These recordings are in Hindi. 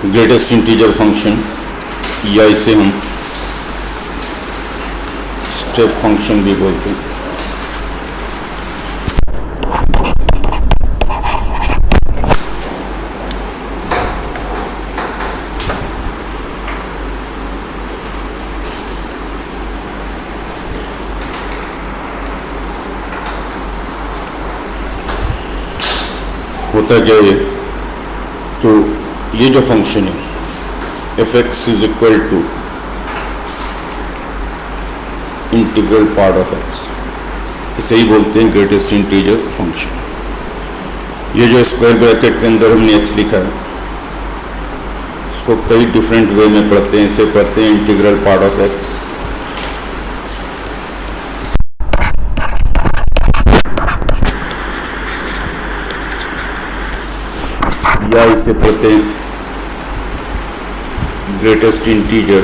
ग्रेटेस्ट इंटीजर फंक्शन, या इसे हम स्टेप फंक्शन भी बोलते हैं। होता क्या है, तो ये जो फंक्शन है f x is equal to integral part of x, इसे ही बोलते हैं ग्रेटेस्ट इंटीजर फंक्शन। ये जो स्क्वायर ब्रैकेट के अंदर हमने एक्स लिखा है, इसको कई डिफरेंट वे में पढ़ते हैं। इसे पढ़ते हैं इंटीग्रल पार्ट ऑफ एक्स, या इसे पढ़ते हैं ग्रेटेस्ट इंटीजर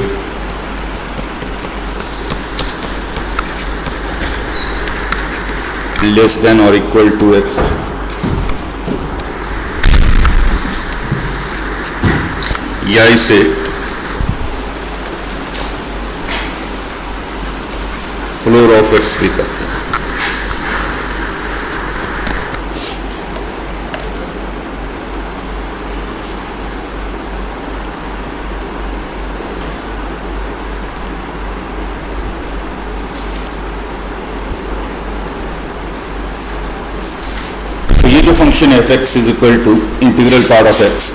लेस देन और इक्वल टू एक्स, या इसे फ्लोर ऑफ एक्स भी कहते हैं। ये जो function f x is equal to integral part of x,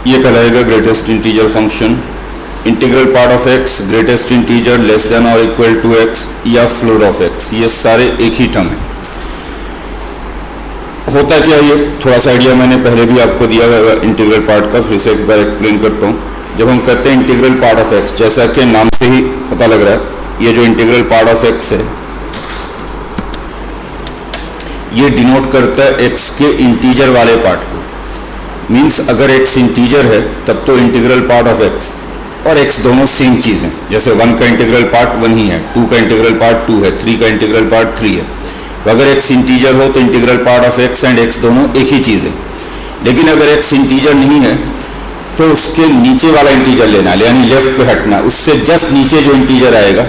ये कहलाएगा greatest integer function. Integral part of x, greatest integer less than और इक्वल टू एक्स, या फ्लोर ऑफ एक्स, ये सारे एक ही टर्म है। होता क्या ये थोड़ा सा आइडिया मैंने पहले भी आपको दिया हुआ इंटीग्रल पार्ट का, फिर से एक बार एक्सप्लेन करता हूँ। जब हम कहते हैं इंटीग्रल पार्ट ऑफ एक्स, जैसा कि नाम से ही पता लग रहा है, ये जो इंटीग्रल पार्ट ऑफ एक्स है, ये डिनोट करता है एक्स के इंटीजर वाले पार्ट को। मीन्स अगर एक्स इंटीजर है तब तो इंटीग्रल पार्ट ऑफ एक्स और एक्स दोनों सेम चीज़ हैं। जैसे 1 का इंटीग्रल पार्ट 1 ही है, 2 का इंटीग्रल पार्ट 2 है, 3 का इंटीग्रल पार्ट 3 है। तो अगर एक्स इंटीजर हो तो integral part of x and x दोनों एक ही चीज़ है। लेकिन अगर एक्स इंटीजर नहीं है तो उसके नीचे वाला इंटीजर लेना है, यानी लेफ्ट पे हटना, उससे जस्ट नीचे जो इंटीजर आएगा,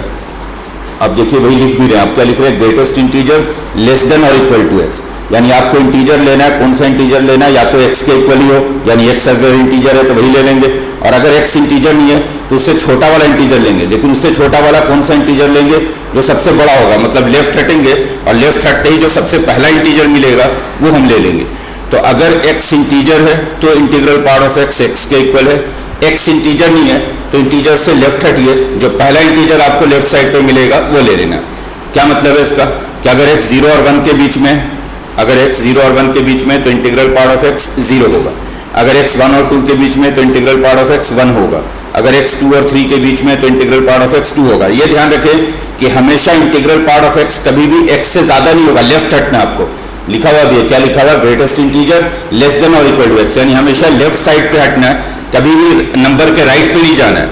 आप देखिए वही लिख भी रहे हैं, आप क्या लिख रहे हैं, ग्रेटेस्ट इंटीजर लेस देन और इक्वल टू एक्स। यानी आपको इंटीजर लेना है, कौन सा इंटीजर लेना है, या तो एक्स के इक्वल ही हो, यानी एक्स अगर इंटीजर है तो वही ले लेंगे, और अगर एक्स इंटीजर नहीं है तो उससे छोटा वाला इंटीजर लेंगे। लेकिन उससे छोटा वाला कौन सा इंटीजर लेंगे, जो सबसे बड़ा होगा, मतलब लेफ्ट हटेंगे और लेफ्ट हटते ही जो सबसे पहला इंटीजर मिलेगा वो हम ले लेंगे। तो अगर एक्स इंटीजर है तो integral part of x x के इक्वल है। एक्स इंटीजर नहीं है तो इंटीजर से लेफ्ट हटिए, जो पहला इंटीजर आपको लेफ्ट साइड पे मिलेगा वो ले लेना। क्या मतलब है इसका, कि अगर एक्स 0 और 1 के बीच में, अगर एक्स 0 और 1 के बीच में तो इंटीग्रल पार्ट ऑफ एक्स 0 होगा। अगर एक्स 1 और 2 के बीच में तो इंटीग्रल पार्ट ऑफ एक्स 1 होगा। अगर एक्स 2 और 3 के बीच में तो इंटीग्रल पार्ट ऑफ एक्स 2 होगा। ये ध्यान रखें कि हमेशा इंटीग्रल पार्ट ऑफ एक्स कभी भी एक्स से ज़्यादा नहीं होगा, लेफ्ट हटना आपको लिखा हुआ भी है। क्या लिखा हुआ, ग्रेटेस्ट इंटीजर लेस देन और इक्वल टू एक्स, यानी हमेशा लेफ्ट साइड पे हटना है, कभी भी नंबर के राइट पे नहीं जाना है।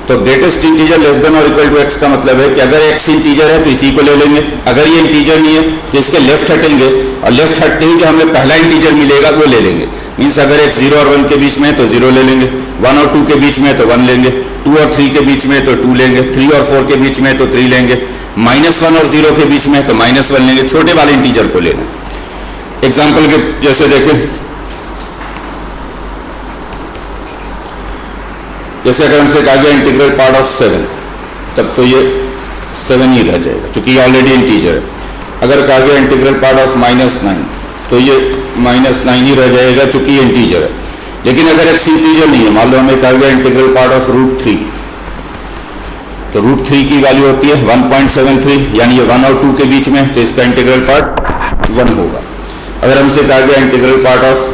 तो ग्रेटेस्ट इंटीजर लेस देन और इक्वल टू एक्स का मतलब है कि अगर एक्स इंटीजर है तो इसी को ले लेंगे, अगर ये इंटीजर नहीं है तो इसके लेफ्ट हटेंगे, और लेफ्ट हटते ही जो हमें पहला इंटीजर मिलेगा वो ले लेंगे। मीन्स अगर एक्स 0 और 1 के बीच में तो 0 ले लेंगे, 1 और 2 के बीच में तो 1 लेंगे, 2 और 3 के बीच में तो 2 लेंगे, 3 और 4 के बीच में तो 3 लेंगे, -1 और 0 के बीच में तो -1 लेंगे, छोटे वाले इंटीजर को लेना। एग्जाम्पल के जैसे देखें, जैसे अगर हमसे कहा गया इंटीग्रल पार्ट ऑफ 7, तब तो ये 7 ही रह जाएगा क्योंकि ये ऑलरेडी इंटीजर है। अगर कहा गया इंटीग्रल पार्ट ऑफ -9, तो ये -9 ही रह जाएगा क्योंकि ये इंटीजर है। लेकिन अगर एक्स इंटीजर नहीं है, मान लो हमें कहा गया इंटीग्रल पार्ट ऑफ √3, तो √3 की वैल्यू होती है 1.73, यानी ये 1 और 2 के बीच में, तो इसका इंटीग्रल पार्ट 1 होगा। अगर हमसे कहा गया इंटीग्रल पार्ट ऑफ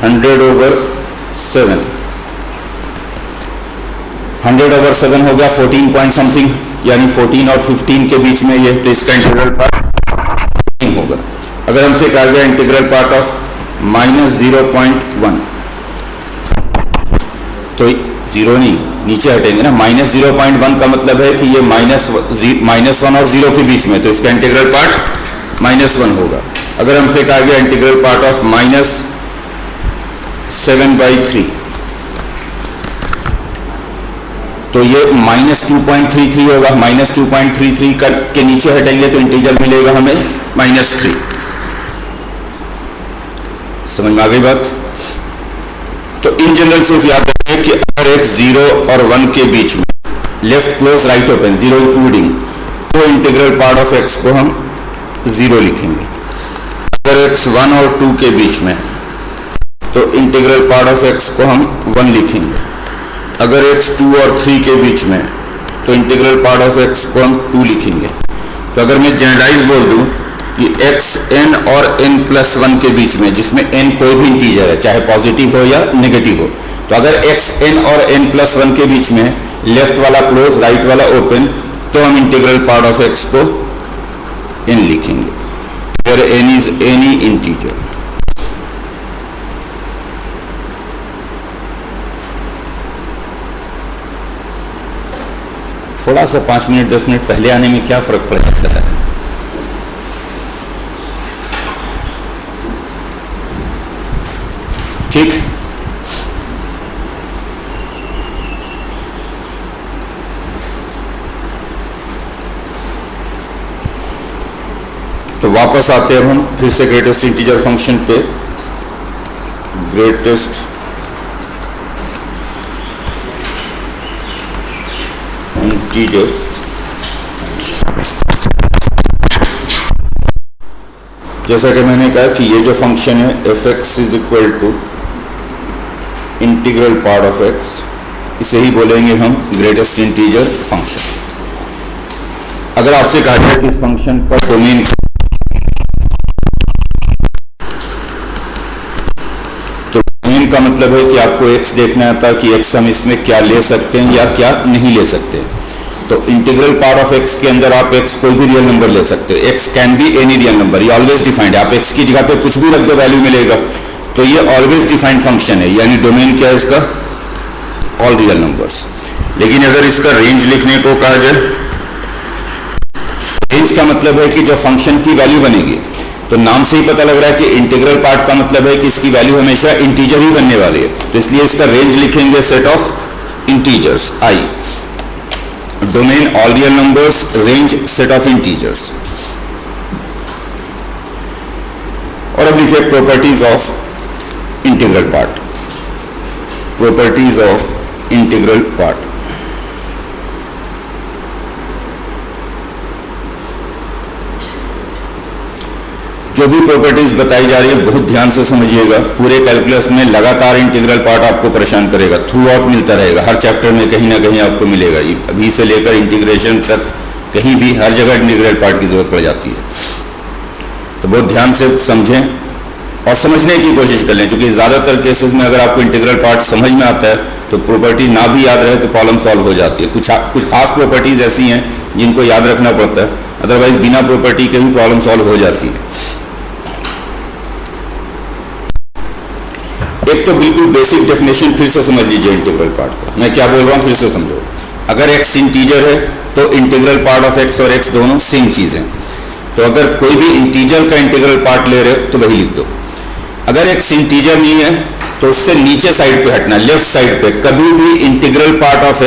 100/7, 100/7 हो गया 14 पॉइंट समथिंग, यानी 14 और 15 के बीच में ये, तो इसका इंटीग्रल पार्ट होगा। अगर हमसे कहा गया इंटीग्रल पार्ट ऑफ -0.1, तो 0 नहीं, नीचे हटेंगे ना, -0.1 का मतलब है कि ये -1 और 0 के बीच में, तो इसका इंटीग्रल पार्ट -1 होगा। अगर हमसे कहा गया इंटीग्रल पार्ट ऑफ -7/3, तो ये -2.33 होगा, -2.33 के नीचे हटेंगे तो इंटीजर मिलेगा हमें -3। समझ में आ गई बात? तो इन जनरल सिर्फ याद रखिए कि अगर एक 0 और 1 के बीच में left close right open 0 including, तो इंटीग्रल पार्ट ऑफ x को हम 0 लिखेंगे। अगर x 1 और 2 के बीच में तो इंटीग्रल पार्ट ऑफ x को हम 1 लिखेंगे। अगर x 2 और 3 के बीच में तो इंटीग्रल पार्ट ऑफ x को हम 2 लिखेंगे। तो अगर मैं जनरलाइज बोल दूं कि x n और n+1 के बीच में, जिसमें n कोई भी इंटीजर है चाहे पॉजिटिव हो या नेगेटिव हो, तो अगर x n और n+1 के बीच में लेफ्ट वाला क्लोज राइट वाला ओपन, तो हम इंटीग्रल पार्ट ऑफ x को n लिखेंगे। अगर n इज एनी इंटीजर। थोड़ा सा 5 मिनट 10 मिनट पहले आने में क्या फर्क पड़ सकता है? ठीक। तो वापस आते हैं हम फिर से ग्रेटेस्ट इंटीजर फंक्शन पे। ग्रेटेस्ट इंटीजर जैसा कि मैंने कहा कि ये जो फंक्शन है f(x) is equal to integral part of x, इसे ही बोलेंगे हम ग्रेटेस्ट इंटीजर फंक्शन। अगर आपसे कहा जाए कि इस फंक्शन पर डोमेन, तो डोमेन का मतलब है कि आपको x देखना आता है कि x हम इसमें क्या ले सकते हैं या क्या नहीं ले सकते हैं। तो इंटीग्रल पार्ट ऑफ x के अंदर आप x कोई भी रियल नंबर ले सकते हो। x can be any real number, ये ऑलवेज डिफाइंड है। आप x की जगह पे कुछ भी रख दो वैल्यू मिलेगा। तो ये ऑलवेज डिफाइंड फंक्शन है, यानी डोमेन क्या है इसका? All real numbers. लेकिन अगर इसका रेंज लिखने को कहा जाए, रेंज का मतलब है कि जो फंक्शन की वैल्यू बनेगी, तो नाम से ही पता लग रहा है कि इंटीग्रल पार्ट का मतलब है कि इसकी वैल्यू हमेशा इंटीजर ही बनने वाली है। तो इसलिए इसका रेंज लिखेंगे set of integers i। Domain all real numbers, range set of integers. और अब लिखिए properties of integral part. Properties of integral part. जो भी प्रॉपर्टीज बताई जा रही है बहुत ध्यान से समझिएगा। पूरे कैलकुलस में लगातार इंटीग्रल पार्ट आपको परेशान करेगा, थ्रू आउट मिलता रहेगा। हर चैप्टर में कहीं ना कहीं आपको मिलेगा। अभी से लेकर इंटीग्रेशन तक कहीं भी हर जगह इंटीग्रल पार्ट की जरूरत पड़ जाती है। तो बहुत ध्यान से समझें और समझने की कोशिश कर लें, क्योंकि ज़्यादातर केसेस में अगर आपको इंटीग्रल पार्ट समझ में आता है तो प्रॉपर्टी ना भी याद रहे तो प्रॉब्लम सॉल्व हो जाती है। कुछ खास प्रॉपर्टीज ऐसी हैं जिनको याद रखना पड़ता है, अदरवाइज बिना प्रॉपर्टी के भी प्रॉब्लम सॉल्व हो जाती है। एक तो बिल्कुल बेसिक डेफिनेशन फिर से समझ लीजिए इंटीग्रल पार्ट का। मैं क्या बोल रहा हूँ फिर से समझो। अगर x इंटीजर है तो इंटीग्रल पार्ट ऑफ x और x दोनों सेम चीज़ हैं। तो अगर कोई भी इंटीजर का इंटीग्रल पार्ट ले रहे हो तो वही लिख दो। अगर x इंटीजर नहीं है तो उससे नीचे साइड पे हटना, लेफ्ट साइड पे। कभी भी इंटीग्रल पार्ट ऑफ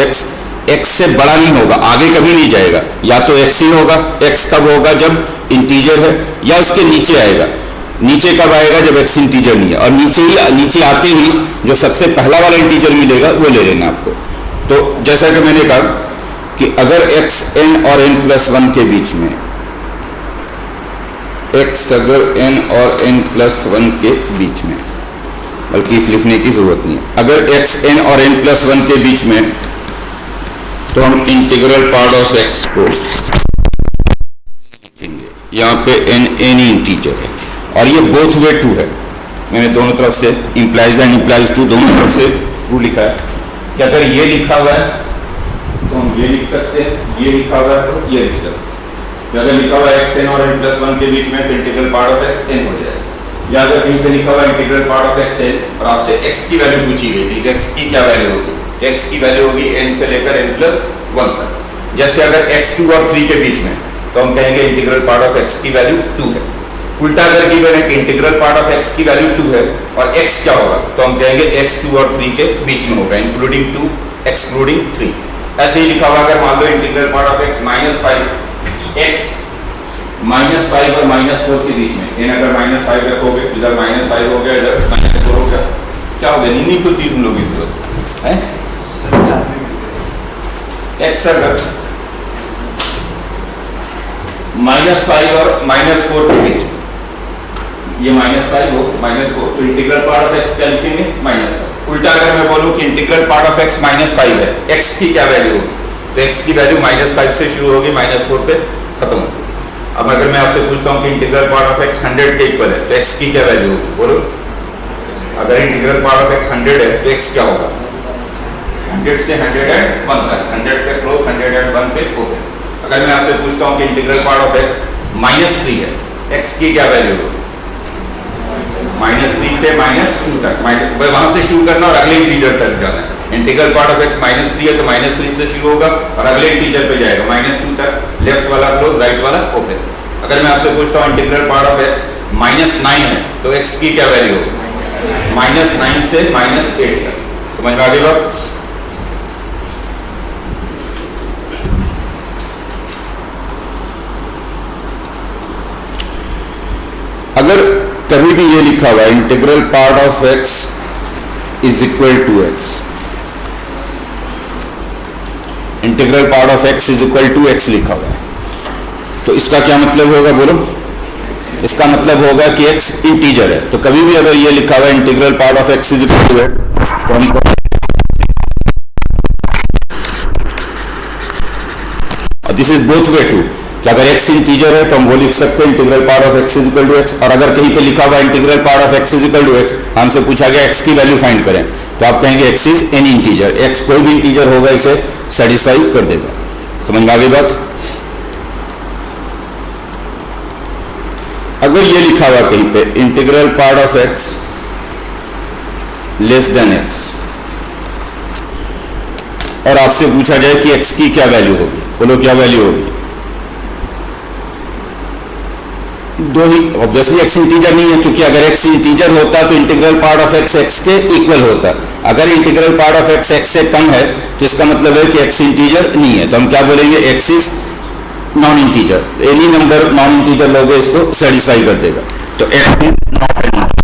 x से बड़ा नहीं होगा, आगे कभी नहीं जाएगा। या तो x ही होगा। x कब होगा? जब इंटीजर है, या उसके नीचे आएगा। नीचे कब आएगा? जब x इंटीजर नहीं है। और नीचे आते ही जो सबसे पहला वाला इंटीजर मिलेगा वो ले लेना आपको। तो जैसा कि मैंने कहा कि अगर x n और n+1 के बीच में, x अगर n और n+1 के बीच में, बल्कि लिखने की जरूरत नहीं है, अगर x n और n+1 के बीच में, तो हम इंटीग्रल पार्ट ऑफ x को लिखेंगे। यहाँ पे n एनी इंटीजर है और ये बोथ वे ट्रू है। मैंने दोनों तरफ से इंप्लाइज एंड इंप्लाइज टू दोनों तरफ से ट्रू लिखा है कि अगर ये लिखा हुआ है तो हम ये लिख सकते हैं, ये लिखा हुआ है तो ये लिख सकते हैं। अगर लिखा हुआ x n और n+1 के बीच में तो integral part of x n हो जाएगा। या अगर कहीं पे लिखा हुआ integral part of x n और आपसे x की वैल्यू पूछी गई थी, x की क्या वैल्यू होगी? x की वैल्यू होगी n से लेकर n+1 तक। जैसे अगर x 2 और 3 के बीच में तो हम कहेंगे इंटीग्रल पार्ट ऑफ x की वैल्यू 2 है। उल्टा अगर गिवन है कि इंटीग्रल पार्ट ऑफ x की वैल्यू 2 है और x क्या होगा, तो हम कहेंगे x 2 और 3 के बीच में होगा, इंक्लूडिंग 2 एक्सक्लूडिंग 3। ऐसे ही लिखा हुआ अगर मान लो integral part of x -5 x -5 और -4 के बीच में, इन अगर -5 रखोगे इधर -5 हो गया, इधर -4 हो गया, क्या हो गया? नींद खुलती तुम लोग इस वक्त है। x अगर -5 और -4 के बीच, ये -5 हो -4, तो इंटीग्रल पार्ट ऑफ x क्या लिखेंगे? -5। उल्टा अगर मैं बोलूं कि इंटीग्रल पार्ट ऑफ x -5 है, x की क्या वैल्यू होगी? तो x की वैल्यू -5 से शुरू होगी, -4 पे खत्म होगी। अब अगर मैं आपसे पूछता हूं कि इंटीग्रल पार्ट ऑफ x 100 के इक्वल है, तो x की क्या वैल्यू होगी? बोलो। अगर इंटीग्रल पार्ट ऑफ x 100 है तो x क्या होगा? 100 से 101 तक, 100 पे क्लोज, 101 पे ओके। अगर मैं आपसे पूछता हूं कि इंटीग्रल पार्ट ऑफ x -3 है, x की क्या वैल्यू होगी? -3 से -2 तक, वहां से शुरू करना और अगले इंटीजर तक जाना है। इंटीग्रल पार्ट ऑफ x -3 है तो -3 से शुरू होगा और अगले इंटीजर पे जाएगा -2 तक, लेफ्ट वाला क्लोज, राइट वाला ओपन। अगर मैं आपसे पूछता हूं इंटीग्रल पार्ट ऑफ x -9 है तो x की क्या वैल्यू होगी? -9 से -8 तक। समझ में आ गई बात? अगर कभी भी ये लिखा हुआ integral part of x is equal to x, integral part of x is equal to x लिखा हुआ है, तो इसका क्या मतलब होगा? बोलो। इसका मतलब होगा कि x इंटीजर है। तो कभी भी अगर ये लिखा हुआ integral part of x is equal to x, तो हमको this is both way too, कि अगर x इंटीजर है तो हम वो लिख सकते हैं integral part of x is equal to x, और अगर कहीं पे लिखा हुआ integral part of x is equal to x, हमसे पूछा गया x की वैल्यू फाइंड करें, तो आप कहेंगे x is any integer, x कोई भी इंटीजर होगा इसे सेटिस्फाई कर देगा। समझ में आ गई बात? अगर ये लिखा हुआ कहीं पे integral part of x less then x, और आपसे पूछा जाए कि x की क्या वैल्यू होगी, बोलो क्या वैल्यू होगी? दो ही, ऑब्वियसली x इंटीजर नहीं है, क्योंकि अगर x इंटीजर होता तो integral part of x x के इक्वल होता। अगर integral part of x x से कम है तो इसका मतलब है कि x इंटीजर नहीं है, तो हम क्या बोलेंगे? x is non integer. Any number non integer लोगे इसको सेटिस्फाई कर देगा, तो x is not an integer.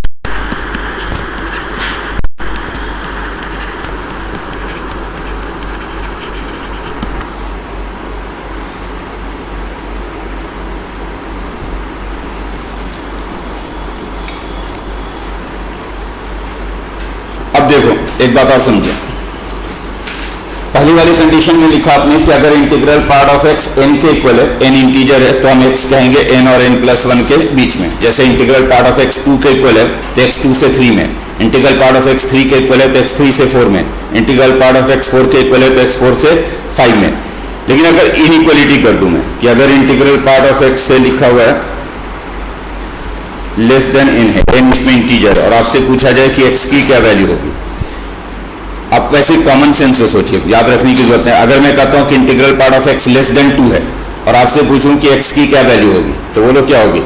अब देखो एक बात और समझो, पहली वाली कंडीशन में लिखा आपने कि अगर integral part of x n के इक्वल है, n इंटीजर है, तो हम x कहेंगे n और n+1 के बीच में। जैसे इंटीग्रल पार्ट ऑफ x 2 के इक्वल है तो x 2 से 3 में, इंटीग्रल पार्ट ऑफ x 3 के इक्वल है तो x 3 से 4 में, इंटीग्रल पार्ट ऑफ x 4 के इक्वल है तो x 4 से 5 में। लेकिन अगर इनइक्वलिटी कर दूं मैं कि अगर इंटीग्रल पार्ट ऑफ x से लिखा हुआ है लेस देन n है, n इसमें इंटीजर है, और आपसे पूछा जाए कि x की क्या वैल्यू होगी, आप वैसे कॉमन सेंस से सोचिए, याद रखने की जरूरत है। अगर मैं कहता हूं कि integral part of x less then 2 है और आपसे पूछूं कि x की क्या वैल्यू होगी, तो बोलो क्या होगी?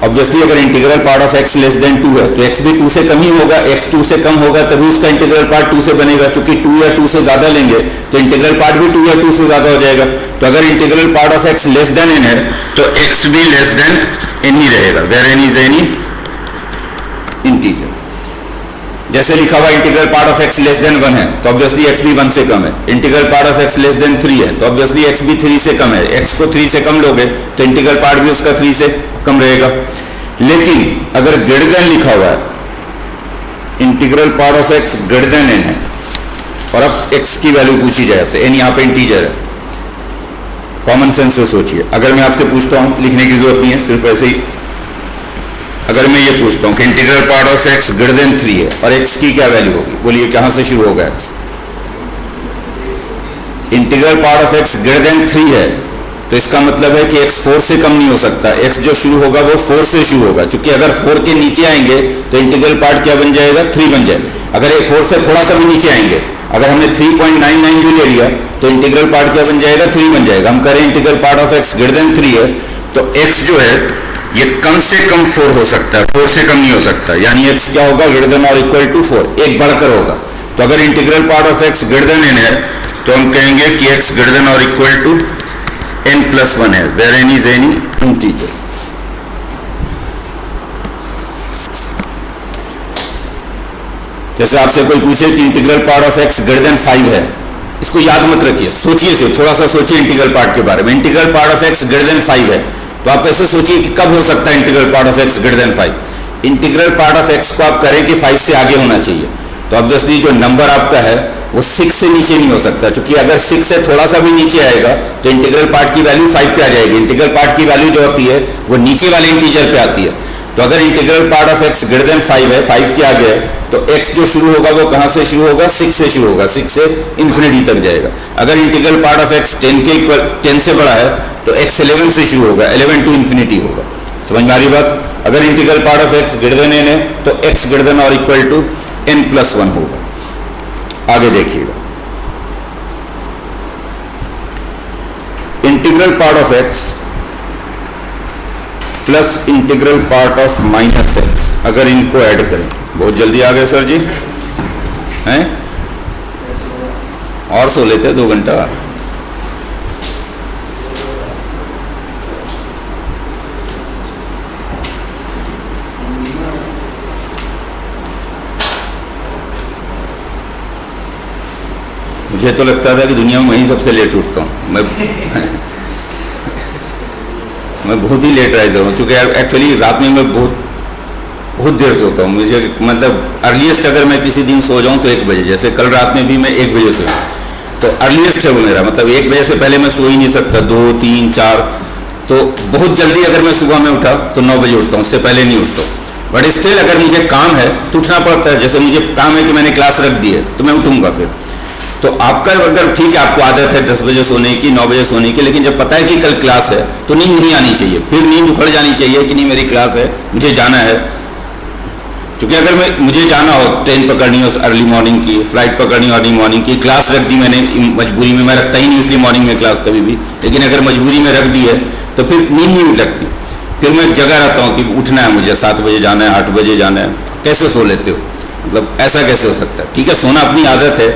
ऑब्वियसली अगर integral part of x less then 2 है तो x भी 2 से कम ही होगा, x 2 से कम होगा तभी उसका इंटीग्रल पार्ट 2 से बनेगा, क्योंकि 2 या 2 से ज्यादा लेंगे तो इंटीग्रल पार्ट भी 2 या 2 से ज्यादा हो जाएगा। तो अगर integral part of x less then n है तो x भी लेस देन n ही रहेगा, where n is any integer. जैसे लिखा हुआ integral part of x less than 1 है तो ऑब्वियसली x भी 1 से कम है, integral part of x less then 3 है तो ऑब्वियसली x भी 3 से कम है, x को 3 से कम लोगे तो इंटीग्रल पार्ट भी उसका 3 से कम रहेगा। लेकिन अगर ग्रेटर देन लिखा हुआ है, integral part of x greater than n है, और अब x की वैल्यू पूछी जाए आपसे, n यहाँ पे इंटीजर है, कॉमन सेंस से सोचिए। अगर मैं आपसे पूछता हूँ, लिखने की जरूरत नहीं है, सिर्फ ऐसे ही, अगर मैं ये पूछता हूँ कि integral part of x greater then 3 है और x की क्या वैल्यू होगी, बोलिए कहां से शुरू होगा x? Integral part of x greater then 3 है तो इसका मतलब है कि x 4 से कम नहीं हो सकता, x जो शुरू होगा वो 4 से शुरू होगा, क्योंकि अगर 4 के नीचे आएंगे तो इंटीग्रल पार्ट क्या बन जाएगा? 3 बन जाए। अगर 4 से थोड़ा सा भी नीचे आएंगे, अगर हमने 3.99 भी ले लिया तो इंटीग्रल पार्ट क्या बन जाएगा? 3 बन जाएगा। हम करें integral part of x greater then 3 है तो x जो है ये कम से कम 4 हो सकता है, 4 से कम नहीं हो सकता, यानी x क्या होगा? ग्रेटर देन और इक्वल टू 4, एक बढ़कर होगा। तो अगर integral part of x greater than n है तो हम कहेंगे कि x ग्रेटर देन और इक्वल टू n प्लस 1 है, where n is any integer. जैसे आपसे कोई पूछे कि integral part of x greater than 5 है, इसको याद मत रखिए, सोचिए सिर्फ थोड़ा सा सोचिए इंटीग्रल पार्ट के बारे में। Integral part of x greater than 5 है तो आप ऐसे सोचिए कि कब हो सकता है integral part of x greater than 5। Integral part of x को आप करें कि 5 से आगे होना चाहिए, तो ऑब्वियसली जो नंबर आपका है वो 6 से नीचे नहीं हो सकता, क्योंकि अगर 6 से थोड़ा सा भी नीचे आएगा तो इंटीग्रल पार्ट की वैल्यू 5 पे आ जाएगी। इंटीग्रल पार्ट की वैल्यू जो होती है वो नीचे वाले इंटीजर पे आती है। तो अगर integral part of x greater than 5 है, 5 के आगे है, तो x जो शुरू होगा वो कहां से शुरू होगा? 6 से शुरू होगा, 6 से इन्फिनिटी तक जाएगा। अगर इंटीग्रल पार्ट ऑफ x 10 से बड़ा है तो x 11 से शुरू होगा, 11 टू इन्फिनिटी होगा। समझ में आ रही बात? अगर integral part of x greater than n है तो x ग्रेटर देन और इक्वल टू n प्लस 1 होगा। आगे देखिएगा, integral part of x plus integral part of minus x, अगर इनको ऐड करें, बहुत जल्दी आ गए सर जी हैं, और सो लेते 2 घंटा। मुझे तो लगता था कि दुनिया में वहीं सबसे लेट उठता हूँ मैं बहुत ही लेट राइजर हूँ, क्योंकि एक्चुअली रात में मैं बहुत देर सोता हूँ। मुझे मतलब अर्लीस्ट अगर मैं किसी दिन सो जाऊँ तो 1 बजे, जैसे कल रात में भी मैं 1 बजे सोया, तो अर्लीस्ट है वो मेरा, मतलब 1 बजे से पहले मैं सो ही नहीं सकता। 2, 3, 4, तो बहुत जल्दी अगर मैं सुबह में उठा तो 9 बजे उठता हूँ, उससे पहले नहीं उठता। बट स्टिल अगर मुझे काम है तो उठना पड़ता है। जैसे मुझे काम है कि मैंने क्लास रख दी है तो मैं उठूंगा फिर। तो आपका अगर ठीक है, आपको आदत है 10 बजे सोने की, 9 बजे सोने की, लेकिन जब पता है कि कल क्लास है तो नींद नहीं आनी चाहिए, फिर नींद उखड़ जानी चाहिए कि नहीं मेरी क्लास है, मुझे जाना है। क्योंकि अगर मुझे जाना हो, ट्रेन पकड़नी हो अर्ली मॉर्निंग की, फ्लाइट पकड़नी हो अर्ली मॉर्निंग की, क्लास रख दी मैंने मजबूरी में, मैं रखता ही नहीं इसलिए मॉर्निंग में क्लास कभी भी, लेकिन अगर मजबूरी में रख दी है तो फिर नींद नहीं लगती, फिर मैं जगह रहता हूँ कि उठना है मुझे, 7 बजे जाना है, 8 बजे जाना है। कैसे सो लेते हो? मतलब ऐसा कैसे हो सकता है? ठीक है, सोना अपनी आदत है।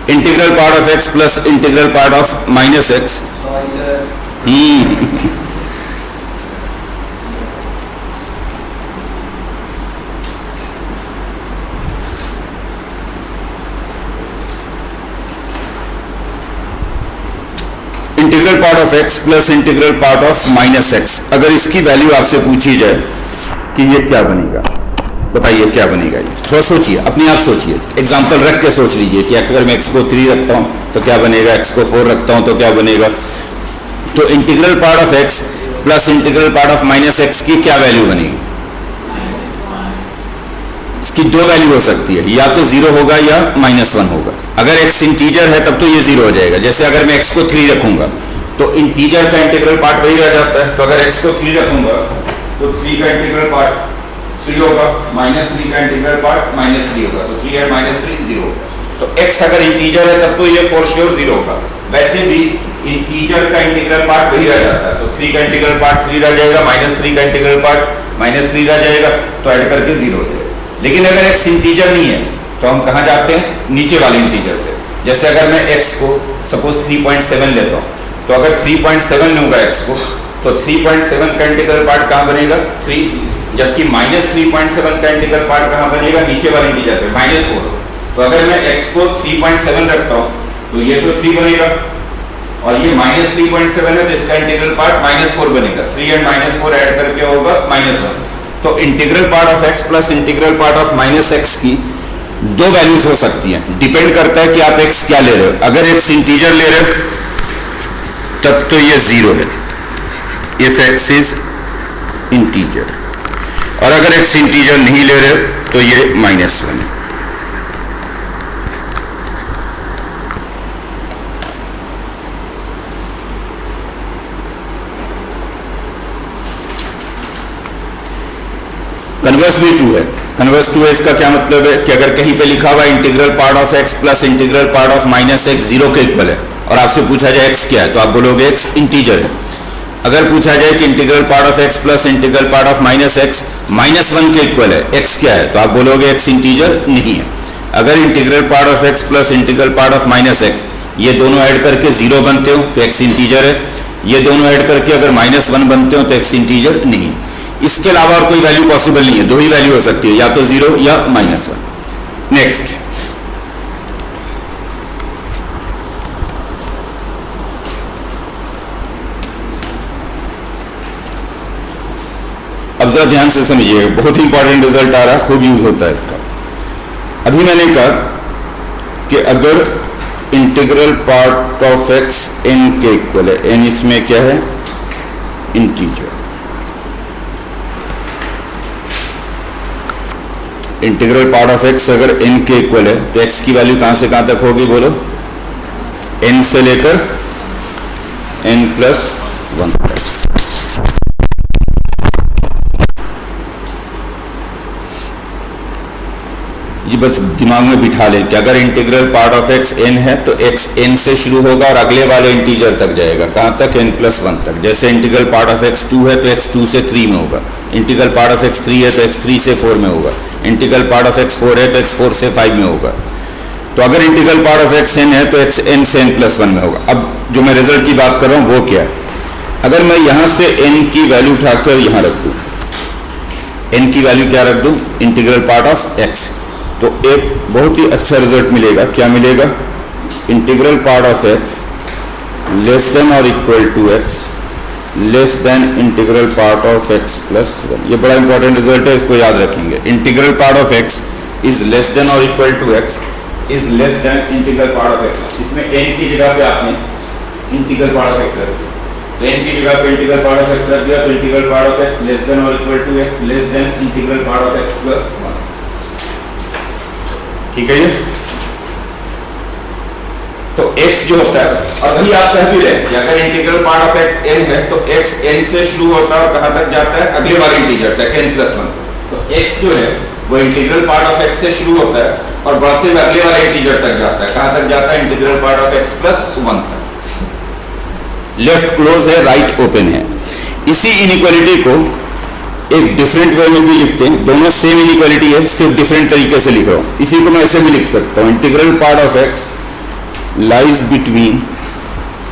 Integral part of x plus integral part of minus x, integral part of x plus integral part of minus x, अगर इसकी वैल्यू आपसे पूछी जाए कि ये क्या बनेगा, बताइए क्या बनेगा? ये थोड़ा सोचिए, अपने आप सोचिए, एग्जाम्पल रख के सोच लीजिए कि अगर मैं x को 3 रखता हूं तो क्या बनेगा, x को 4 रखता हूं तो क्या बनेगा। तो integral part of x plus integral part of minus x की क्या वैल्यू बनेगी? इसकी 2 वैल्यू हो सकती है, या तो 0 होगा या -1 होगा। अगर x इंटीजर है तब तो ये 0 हो जाएगा। जैसे अगर मैं x को 3 रखूंगा तो इंटीजर का इंटीग्रल पार्ट वही रह जाता है, तो अगर x को 3 रखूंगा तो 3 का इंटीग्रल पार्ट 3 होगा, -3 का इंटीग्रल पार्ट -3 होगा, तो 3 और -3 0 होगा। तो x अगर इंटीजर है तब तो ये फॉर श्योर 0 होगा। वैसे भी इंटीजर का इंटीग्रल पार्ट वही रह जाता है, तो 3 का इंटीग्रल पार्ट 3 रह जाएगा, -3 का इंटीग्रल पार्ट -3 रह जाएगा, तो ऐड करके 0 हो जाएगा। लेकिन अगर x इंटीजर नहीं है तो हम कहाँ जाते हैं? नीचे वाले इंटीजर पे। जैसे अगर मैं x को सपोज 3.7 लेता हूँ, तो अगर 3.7 लूंगा x को, तो 3.7 का इंटीग्रल पार्ट कहाँ बनेगा? 3, जबकि -3.7 का इंटीग्रल पार्ट कहाँ बनेगा? नीचे वाले इंटीजर पे, -4। तो अगर मैं x को 3.7 रखता हूँ तो ये तो 3 बनेगा, और ये -3.7 है तो इसका इंटीग्रल पार्ट -4 बनेगा। 3 एंड -4 ऐड करके होगा -1। तो integral part of x plus integral part of minus x की 2 वैल्यूज हो सकती हैं। डिपेंड करता है कि आप x क्या ले रहे हो। अगर x इंटीजर ले रहे हो तब तो ये 0 है, इफ x इज इंटीजर, और अगर x इंटीजर नहीं ले रहे हो तो ये -1 है। कन्वर्स भी ट्रू है। कन्वर्स ट्रू है, इसका क्या मतलब है कि अगर कहीं पे लिखा हुआ integral part of x plus integral part of minus x 0 के इक्वल है और आपसे पूछा जाए x क्या है, तो आप बोलोगे x इंटीजर है। अगर पूछा जाए कि integral part of x plus integral part of minus x -1 के इक्वल है, x क्या है, तो आप बोलोगे x इंटीजर नहीं है। अगर integral part of x plus integral part of minus x ये दोनों ऐड करके 0 बनते हो तो एक्स इंटीजर है, ये दोनों ऐड करके अगर -1 बनते हो तो एक्स इंटीजर नहीं। इसके अलावा और कोई वैल्यू पॉसिबल नहीं है, दो ही वैल्यू हो सकती है, या तो 0 या -1। नेक्स्ट, अब जरा ध्यान से समझिए, बहुत ही इंपॉर्टेंट रिजल्ट आ रहा है, खूब यूज होता है इसका। अभी मैंने कहा कि अगर integral part of x n के इक्वल है, एन इसमें क्या है, integer, integral part of x अगर एन के इक्वल है तो एक्स की वैल्यू कहां से कहां तक होगी, बोलो, एन से लेकर n+1 तक। ये बस दिमाग में बिठा लें कि अगर integral part of x n है तो एक्स एन से शुरू होगा और अगले वाले इंटीजर तक जाएगा, कहां तक, n+1 तक। जैसे इंटीग्रल पार्ट ऑफ एक्स 2 है तो एक्स 2 से 3 में होगा, इंटीग्रल पार्ट ऑफ एक्स 3 है तो एक्स 3 से 4 में होगा, इंटीग्रल पार्ट ऑफ एक्स 4 है तो एक्स 4 से 5 में होगा। तो अगर integral part of x n है तो एक्स एन से n+1 में होगा। अब जो मैं रिजल्ट की बात कर रहा हूं वो क्या है, अगर मैं यहां से एन की वैल्यू उठाकर यहां रख दूं, एन की वैल्यू क्या रख दूं, इंटीग्रल पार्ट ऑफ एक्स, तो एक बहुत ही अच्छा रिजल्ट मिलेगा। क्या मिलेगा, integral part of x less than और equal to x less than integral part of x plus 1। ये बड़ा इंपॉर्टेंट रिजल्ट है, इसको याद रखेंगे। Integral part of x is less than और equal to x is less than integral part of x. इसमें एन की जगह पे आपने इंटीग्रल पार्ट ऑफ एक्स रख दिया, तो एन की जगह पे इंटीग्रल पार्ट ऑफ एक्स रख दिया, तो integral part of x less than और equal to x less than integral part of x plus 1। ठीक है ये, तो x जो होता है, और वही आप कह भी रहे कि अगर integral part of x n है तो x n से शुरू होता है और कहां तक जाता है, अगले वाले इंटीजर तक, n+1। तो x जो है वो इंटीग्रल पार्ट ऑफ x से शुरू होता है और बढ़ते हुए अगले वाले इंटीजर तक जाता है, कहां तक जाता है, integral part of x plus 1 तक। लेफ्ट क्लोज है, राइट ओपन है। इसी इनइक्वालिटी को एक डिफरेंट वे में भी लिखते हैं, दोनों सेम इनइक्वालिटी है, सिर्फ डिफरेंट तरीके से लिख रहा हूं। इसी को मैं ऐसे भी लिख सकता हूं, integral part of x lies between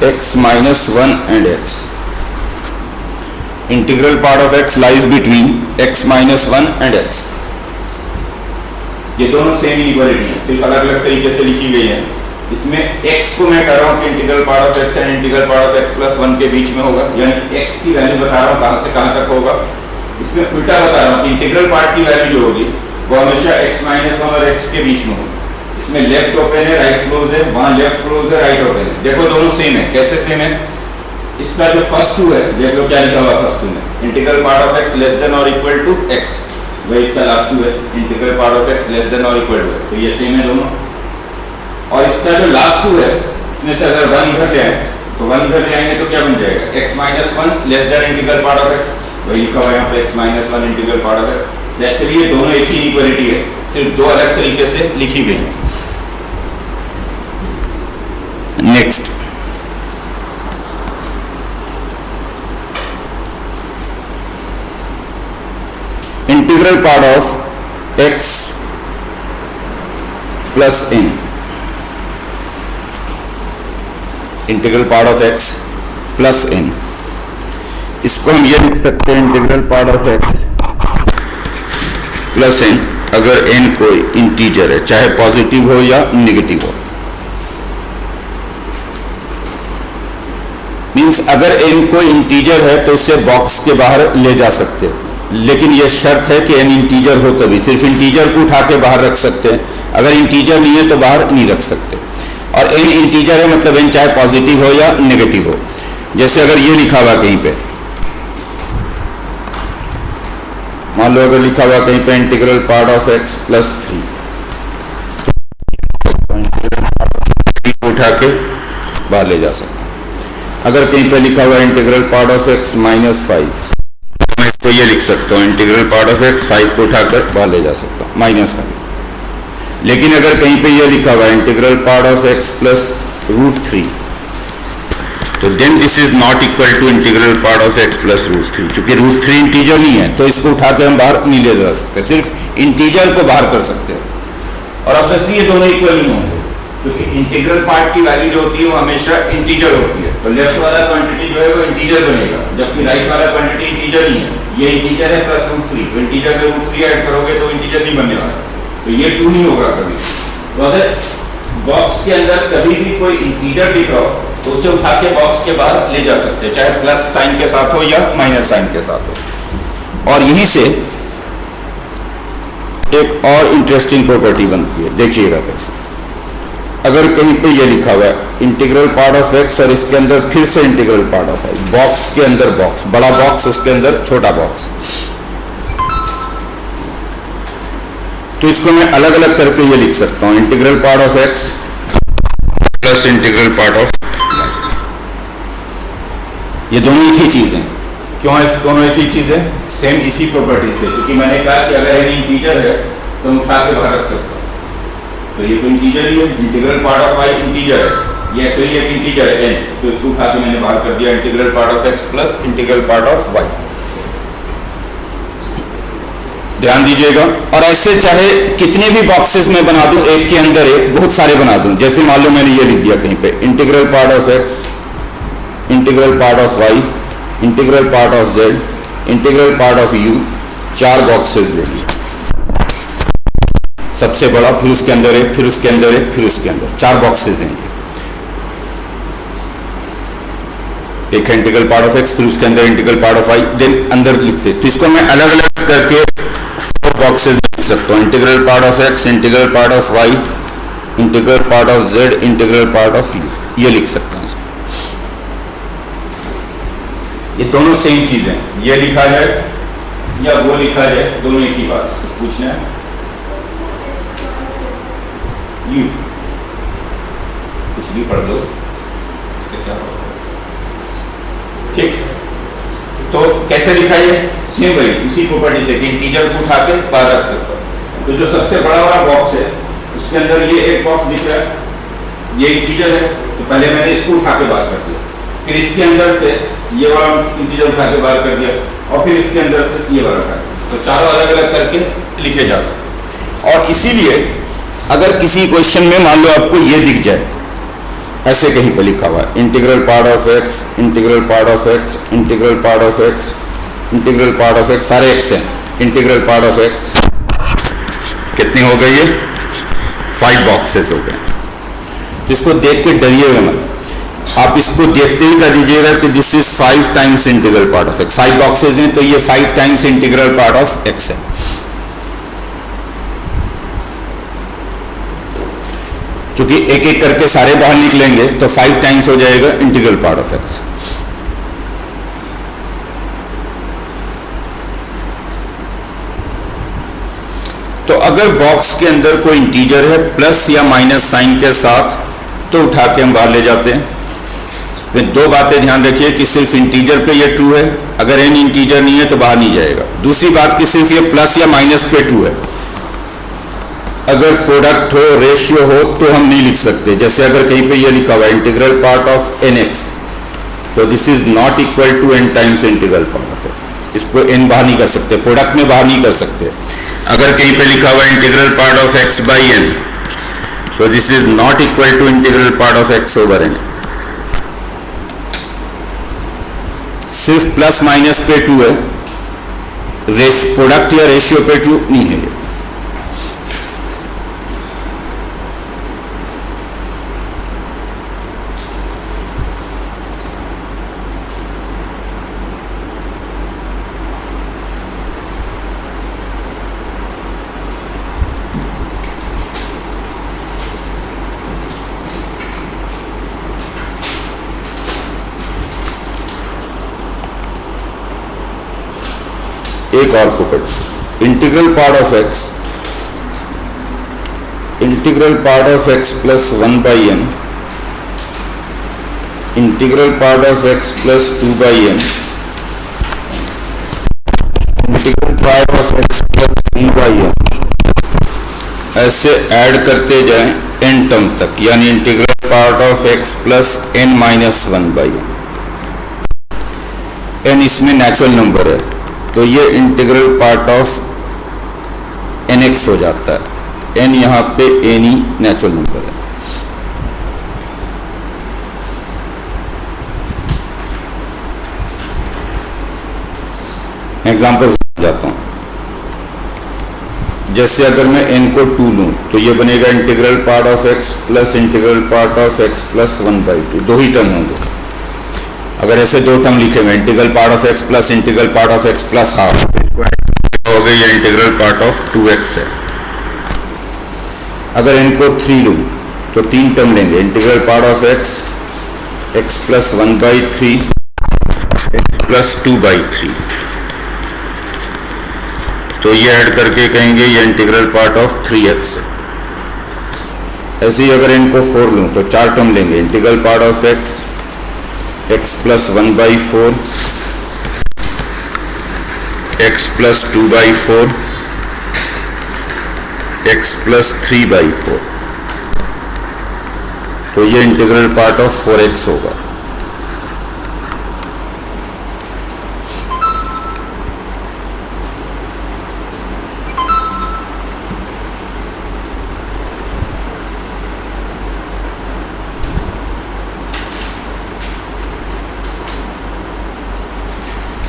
x-1 and x। Integral part of x lies between x-1 and x। ये दोनों सेम इनइक्वालिटी है, सिर्फ अलग अलग तरीके से लिखी गई है। इसमें x को मैं कह रहा हूं कि integral part of x and integral part of x plus 1 के बीच में होगा, यानी x की वैल्यू बता रहा हूं कहां से कहां तक होगा। इसमें उल्टा बता रहा हूं कि इंटीग्रल पार्ट की वैल्यू जो होगी वो हमेशा x-1 और x के बीच में होगी। इसमें लेफ्ट ओपन है, राइट क्लोज है, वहां लेफ्ट क्लोज है, राइट ओपन है। देखो दोनों सेम है, कैसे सेम है, इसका जो फर्स्ट 2 है, देख लो क्या लिखा हुआ फर्स्ट 2 में, integral part of x less than और इक्वल टू x, वही इसका लास्ट 2 है, integral part of x less than और इक्वल टू, तो ये सेम है दोनों। और इसका जो लास्ट 2 है, इसमें से अगर 1 इधर ले आए तो 1 इधर ले आएंगे तो क्या बन जाएगा, x-1 less than integral part of x, वही लिखा हुआ है यहाँ पे x-1 integral part of x। Actually ये दोनों एक ही इक्वालिटी है, सिर्फ दो अलग तरीके से लिखी गई है। Next, integral part of x plus n, integral part of x plus n, इसको हम ये लिख सकते हैं integral part of x plus n अगर n कोई इंटीजर है, चाहे पॉजिटिव हो या नेगेटिव हो। मींस अगर n कोई इंटीजर है तो उसे बॉक्स के बाहर ले जा सकते हो, लेकिन यह शर्त है कि n इंटीजर हो तभी, सिर्फ इंटीजर को उठा के बाहर रख सकते हैं, अगर इंटीजर नहीं है तो बाहर नहीं रख सकते। और n इंटीजर है मतलब n चाहे पॉजिटिव हो या नेगेटिव हो। जैसे अगर ये लिखा हुआ कहीं पे, मान लो अगर लिखा हुआ कहीं पे integral part of x plus 3, उठा के बाहर ले जा सकते हैं। अगर कहीं पे लिखा हुआ integral part of x minus 5, मैं इसको ये लिख सकता हूँ इंटीग्रल पार्ट ऑफ x 5 को उठाकर बाहर ले जा सकता हूँ, -5। लेकिन अगर कहीं पे ये लिखा हुआ integral part of x plus √3, तो then this is not equal to integral part of x plus √3। चूंकि √3 इंटीजर नहीं है तो इसको उठा के हम बाहर नहीं ले जा सकते, सिर्फ इंटीजर को बाहर कर सकते हो। और ऑब्वियसली ये दोनों इक्वल नहीं होंगे, क्योंकि इंटीग्रल पार्ट की वैल्यू जो होती है वो हमेशा इंटीजर होती है, तो लेफ्ट वाला क्वांटिटी जो है वो इंटीजर बनेगा, जबकि राइट वाला क्वांटिटी इंटीजर नहीं है। ये इंटीजर है प्लस √3, तो इंटीजर में √3 ऐड करोगे तो इंटीजर नहीं बनने वाला, तो ये ट्रू नहीं होगा कभी। तो अगर बॉक्स के अंदर कभी भी कोई इंटीजर दिख रहा हो तो उसे उठा के बॉक्स के बाहर ले जा सकते हैं, चाहे प्लस साइन के साथ हो या माइनस साइन के साथ हो। और यहीं से एक और इंटरेस्टिंग प्रॉपर्टी बनती है, देखिएगा कैसे। अगर कहीं पे ये लिखा हुआ है इंटीग्रल पार्ट ऑफ एक्स और इसके अंदर फिर से integral part of x, box के अंदर बॉक्स, बड़ा बॉक्स उसके अंदर छोटा बॉक्स, तो इसको मैं अलग अलग करके ये लिख सकता हूं, integral part of x plus integral part of, ये दोनों एक ही चीज है। क्यों है दोनों एक ही चीज है? सेम इसी प्रॉपर्टी से, क्योंकि मैंने कहा कि अगर ये इंटीजर है तो हम उठा के बाहर रख सकते हैं, तो ये तो इंटीजर ही है, integral part of y integer है, ये एक्चुअली एक इंटीजर है n, तो इसको उठा के मैंने बाहर कर दिया integral part of x plus integral part of y। ध्यान दीजिएगा। और ऐसे चाहे कितने भी बॉक्सेस में बना दूं, एक के अंदर एक, बहुत सारे बना दूं, जैसे मान लो मैंने ये लिख दिया कहीं पे integral part of x, integral part of y, integral part of z, integral part of u, 4 boxes ले लिए, सबसे बड़ा, फिर उसके अंदर एक, फिर उसके अंदर एक, फिर उसके अंदर 4 बॉक्सेस हैं। एक है इंटीग्रल पार्ट ऑफ x, फिर उसके अंदर integral part of y, then अंदर लिखते, तो इसको मैं अलग अलग करके 4 बॉक्सेस लिख सकता हूँ, integral part of x, integral part of y, integral part of z, integral part of u, ये लिख सकता हूँ। ये दोनों सेम चीज है, ये लिखा जाए या वो लिखा जाए, दोनों एक ही बात। कुछ पूछना है? यू कुछ भी पढ़ दो, इससे क्या फर्क है? ठीक, तो कैसे लिखा है? सेम वही उसी प्रॉपर्टी से कि इंटीजर को उठा के बाहर रख सकते हो। तो जो सबसे बड़ा वाला बॉक्स है उसके अंदर ये एक बॉक्स दिख रहा है, ये इंटीजर है, तो पहले मैंने इसको उठा के बाहर कर दिया, फिर इसके अंदर से ये वाला इंटीजर उठा के बाहर कर दिया, और फिर इसके अंदर से ये वाला उठा के, तो चारों अलग अलग करके लिखे जा सकते। और इसीलिए अगर किसी क्वेश्चन में मान लो आपको ये दिख जाए, ऐसे कहीं पर लिखा हुआ है integral part of x, integral part of x, integral part of x, integral part of x, सारे एक्स हैं, इंटीग्रल पार्ट ऑफ एक्स, कितने हो गए? ये 5 बॉक्सेस हो गए। जिसको देख के डरिएगा मत, आप इसको देखते ही कर दीजिएगा कि this is 5 times integral part of x. 5 boxes हैं तो ये 5 times integral part of x है। क्योंकि एक एक करके सारे बाहर निकलेंगे तो 5 टाइम्स हो जाएगा इंटीग्रल पार्ट ऑफ एक्स। तो अगर बॉक्स के अंदर कोई इंटीजर है प्लस या माइनस साइन के साथ, तो उठा के हम बाहर ले जाते हैं। इसमें 2 बातें ध्यान रखिए कि सिर्फ इंटीजर पे ये ट्रू है, अगर एन इंटीजर नहीं है तो बाहर नहीं जाएगा। दूसरी बात कि सिर्फ ये प्लस या माइनस पे ट्रू है, अगर प्रोडक्ट हो, रेशियो हो, तो हम नहीं लिख सकते। जैसे अगर कहीं पे ये लिखा हुआ है integral part of n x, तो this is not equal to n times integral part of x. इसको एन बाहर नहीं कर सकते, प्रोडक्ट में बाहर नहीं कर सकते। अगर कहीं पे लिखा हुआ है integral part of x by n, so this is not equal to integral part of x over n। सिर्फ प्लस माइनस पे ट्रू है, प्रोडक्ट या रेशियो पे ट्रू नहीं है। एक और property, integral part of x, integral part of x plus 1 by n, integral part of x plus 2 by n, integral part of x plus 3 by n, ऐसे ऐड करते जाएं एन टर्म तक, यानी integral part of x plus n minus 1 by n. N इसमें नेचुरल नंबर है, तो ये integral part of n x हो जाता है। n यहाँ पे एनी नेचुरल नंबर है। एग्जाम्पल जाता हूं। जैसे अगर मैं n को 2 लूं तो ये बनेगा integral part of x plus integral part of x plus 1/2, दो ही टर्म होंगे। अगर ऐसे दो टर्म लिखेंगे integral part of x plus integral part of x plus half, हो गई ये इंटीग्रल पार्ट ऑफ 2x है। अगर n को 3 लूं तो तीन टर्म लेंगे, integral part of x plus 1/3 x plus 2/3, तो ये ऐड करके कहेंगे ये इंटीग्रल पार्ट ऑफ 3x है। ऐसे ही अगर इनको 4 लूं तो चार टर्म लेंगे, integral part of x plus 1/4 x plus 2/4 x plus 3/4, तो ये इंटीग्रल पार्ट ऑफ 4x होगा।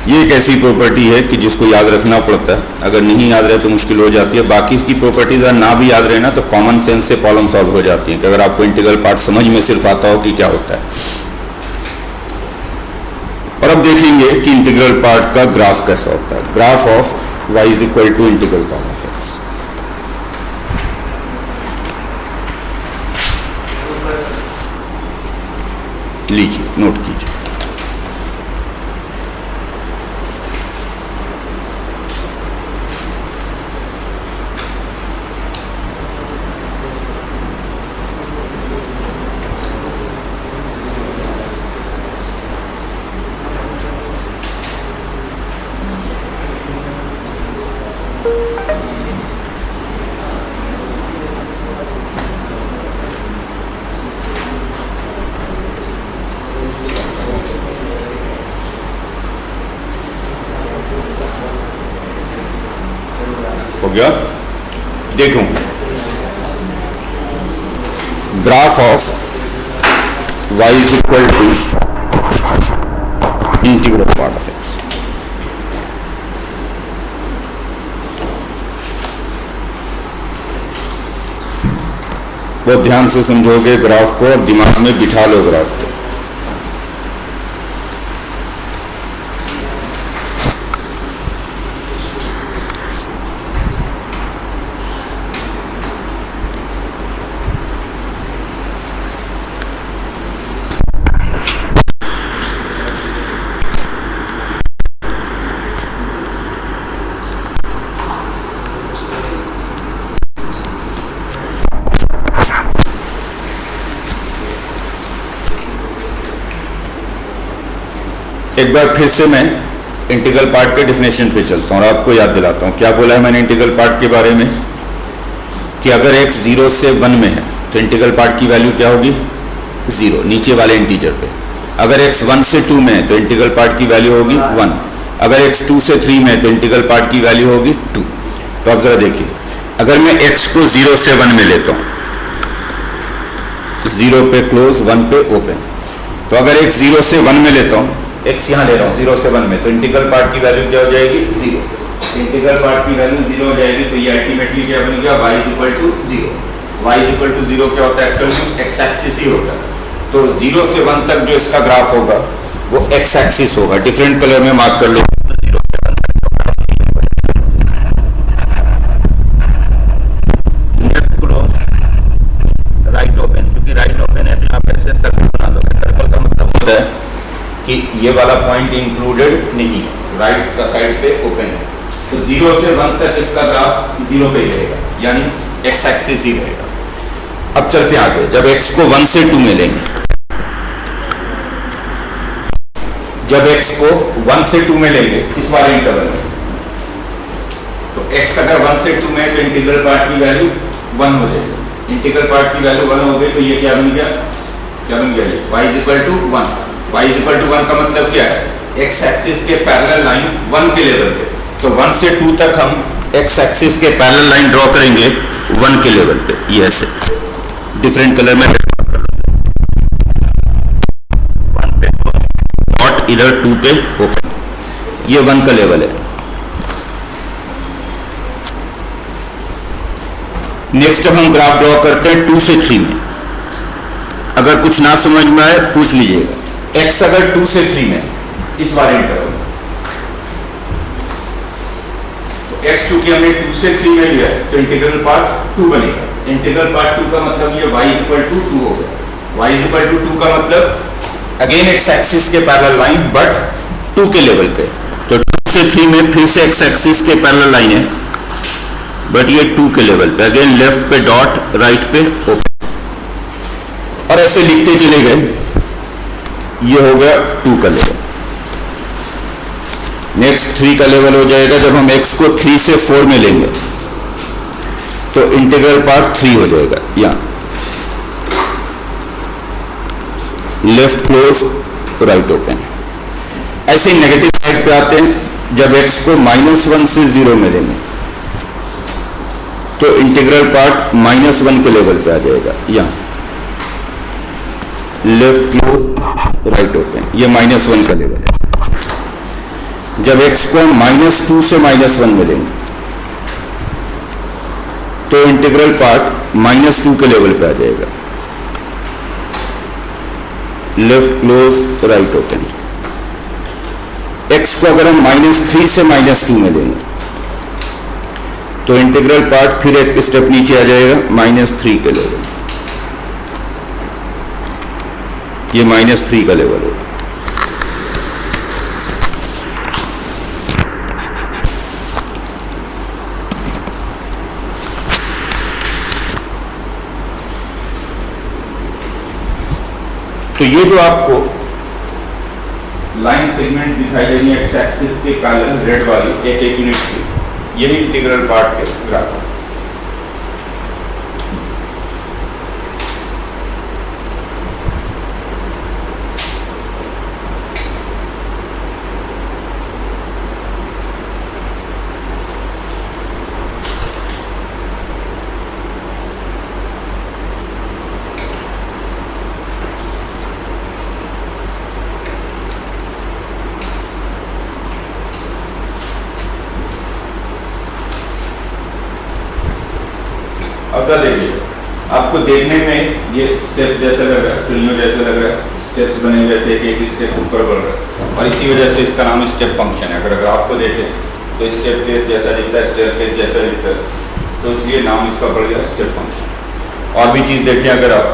ये एक ऐसी प्रॉपर्टी है कि जिसको याद रखना पड़ता है, अगर नहीं याद रहे तो मुश्किल हो जाती है। बाकी की प्रॉपर्टीज अगर ना भी याद रहे ना तो कॉमन सेंस से प्रॉब्लम सॉल्व हो जाती है, कि अगर आपको इंटीग्रल पार्ट समझ में सिर्फ आता हो कि क्या होता है। और अब देखेंगे कि इंटीग्रल पार्ट का ग्राफ कैसा होता है। Graph of y is equal to integral part of x। लीजिए, नोट कीजिए। हो गया। देखो, graph of y is equal to integral part of x। बहुत ध्यान से समझोगे ग्राफ को और दिमाग में बिठा लो ग्राफ को। एक बार फिर से मैं इंटीग्रल पार्ट के डेफिनेशन पे चलता हूँ और आपको याद दिलाता हूँ। क्या बोला है मैंने इंटीग्रल पार्ट के बारे में, कि अगर x 0 से 1 में है तो इंटीग्रल पार्ट की वैल्यू क्या होगी, 0, नीचे वाले इंटीजर पे। अगर x 1 से 2 में है तो इंटीग्रल पार्ट की वैल्यू होगी 1। अगर x 2 से 3 में है तो इंटीग्रल पार्ट की वैल्यू होगी 2। तो आप जरा देखिए, अगर मैं x को 0 से 1 में लेता हूँ, 0 पे क्लोज 1 पे ओपन, तो अगर x 0 से 1 में लेता हूँ, x यहाँ ले रहा हूँ 0 से 1 में, तो इंटीग्रल पार्ट की वैल्यू क्या हो जाएगी, 0। इंटीग्रल पार्ट की वैल्यू 0 हो जाएगी, तो ये अल्टीमेटली क्या बन गया, y is equal to 0। y is equal to 0 क्या होता है, एक्चुअल में x एक्सिस ही होता है। तो 0 से 1 तक जो इसका ग्राफ होगा वो x एक्सिस होगा। डिफरेंट कलर में मार्क कर लो। राइट ओपन, क्योंकि राइट ओपन है, यहाँ पे ऐसे सर्कल बना दो। सर्कल का मतलब होता है कि ये वाला पॉइंट इंक्लूडेड नहीं है, राइट का साइड पे ओपन है। तो 0 से 1 तक इसका ग्राफ 0 पे ही रहेगा, यानी x एक्सिस ही रहेगा। अब चलते हैं आगे। जब x को 1 से 2 में लेंगे, जब x को 1 से 2 में लेंगे इस वाले इंटरवल में, तो x अगर 1 से 2 में तो इंटीग्रल पार्ट की वैल्यू 1 हो जाएगी। इंटीग्रल पार्ट की वैल्यू 1 हो गई, तो ये क्या बन गया, क्या बन गया, ये y is equal to 1। y is equal to 1 का मतलब क्या है, x एक्सिस के पैरेलल लाइन 1 के लेवल पे। तो 1 से 2 तक हम एक्स एक्सिस के पैरेलल लाइन ड्रॉ करेंगे 1 के लेवल पे, ये ऐसे डिफरेंट कलर में डॉट इधर 2 पे ओपन, ये 1 का लेवल है। नेक्स्ट जब हम ग्राफ ड्रॉ करते हैं 2 से 3 में, अगर कुछ ना समझ में आए पूछ लीजिएगा। एक्स अगर 2 से 3 में इस वाले इंटरवल, तो एक्स चूंकि हमने 2 से 3 में लिया तो इंटीग्रल पार्ट 2 बनेगा। इंटीग्रल पार्ट 2 का मतलब ये y इक्वल टू 2 होगा। y इक्वल टू 2 का मतलब अगेन एक्स एक्सिस के पैरेलल लाइन बट 2 के लेवल पे। तो 2 से 3 में फिर से एक्स एक्सिस के पैरेलल लाइन है बट ये 2 के लेवल पे, अगेन लेफ्ट पे डॉट राइट पे ओपन, और ऐसे लिखते चले गए। ये हो गया 2 का लेवल। नेक्स्ट 3 का लेवल हो जाएगा जब हम x को 3 से 4 में लेंगे तो इंटीग्रल पार्ट 3 हो जाएगा। यहाँ लेफ्ट क्लोज राइट ओपन। ऐसे नेगेटिव साइड पे आते हैं जब x को -1 से 0 में लेंगे तो इंटीग्रल पार्ट -1 के लेवल पे आ जाएगा। यहाँ लेफ्ट क्लोज राइट ओपन, ये -1 का लेवल है। जब x को -2 से -1 में लेंगे तो इंटीग्रल पार्ट -2 के लेवल पे आ जाएगा। Left close right open. x को अगर हम -3 से -2 में लेंगे तो इंटीग्रल पार्ट फिर एक स्टेप नीचे आ जाएगा -3 के लेवल, ये -3 का लेवल होगा। तो ये जो आपको लाइन सेगमेंट्स दिखाई दे रही है एक्स एक्सिस के पैरेलल रेड वाली एक यूनिट की, यही इंटीग्रल पार्ट के ग्राफ है। अब देखिए, आपको देखने में ये स्टेप्स जैसा लग रहा है, सीढ़ियों जैसा लग रहा है, स्टेप्स बने हुए थे, एक स्टेप ऊपर बढ़ रहा है और इसी वजह से इसका नाम स्टेप फंक्शन है। अगर आपको देखें तो स्टेप केस जैसा दिखता है, स्टेप केस जैसा दिखता है, तो इसलिए नाम इसका पड़ गया स्टेप फंक्शन। और भी चीज़ देखें अगर आप,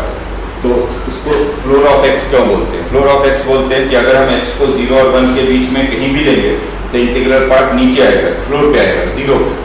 तो उसको फ्लोर ऑफ एक्स क्यों बोलते हैं? फ्लोर ऑफ एक्स बोलते हैं कि अगर हम एक्स को 0 और 1 के बीच में कहीं भी लेंगे तो इंटीग्रल पार्ट नीचे आएगा, फ्लोर पे आएगा, 0 पे।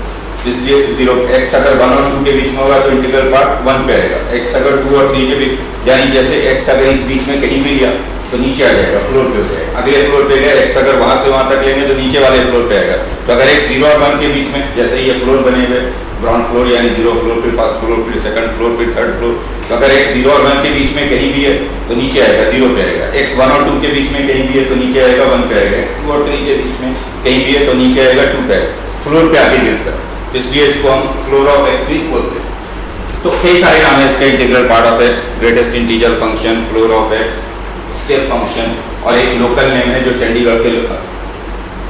इसलिए 0 x अगर 1 और 2 के बीच में होगा तो इंटीग्रल पार्ट 1 पे आएगा। x अगर 2 और 3 के बीच, यानी जैसे x अगर इस बीच में कहीं भी लिया तो नीचे आ जाएगा, फ्लोर पे हो जाएगा। अगले फ्लोर पे गए, x अगर वहां से वहां तक लेंगे तो नीचे वाले फ्लोर पे आएगा। तो अगर x 0 और 1 के बीच में, जैसे ये फ्लोर बने हुए, ग्राउंड फ्लोर यानी 0 फ्लोर, फिर फर्स्ट फ्लोर, फिर सेकंड फ्लोर, फिर थर्ड फ्लोर, तो अगर x 0 और 1 के बीच में कहीं भी है तो नीचे आएगा, 0 पे आएगा। x 1 और 2 के बीच में कहीं भी है तो नीचे आएगा, 1 पे आएगा। x 2 और 3 के बीच में कहीं भी है तो नीचे आएगा, 2 पे आएगा, फ्लोर पे आके गिरता है। तो इसलिए इसको हम फ्लोर ऑफ एक्स भी बोलते हैं। तो कई सारे नाम है इसका, integral part of x, greatest integer function, floor of x, step function, और एक लोकल नेम है जो चंडीगढ़ के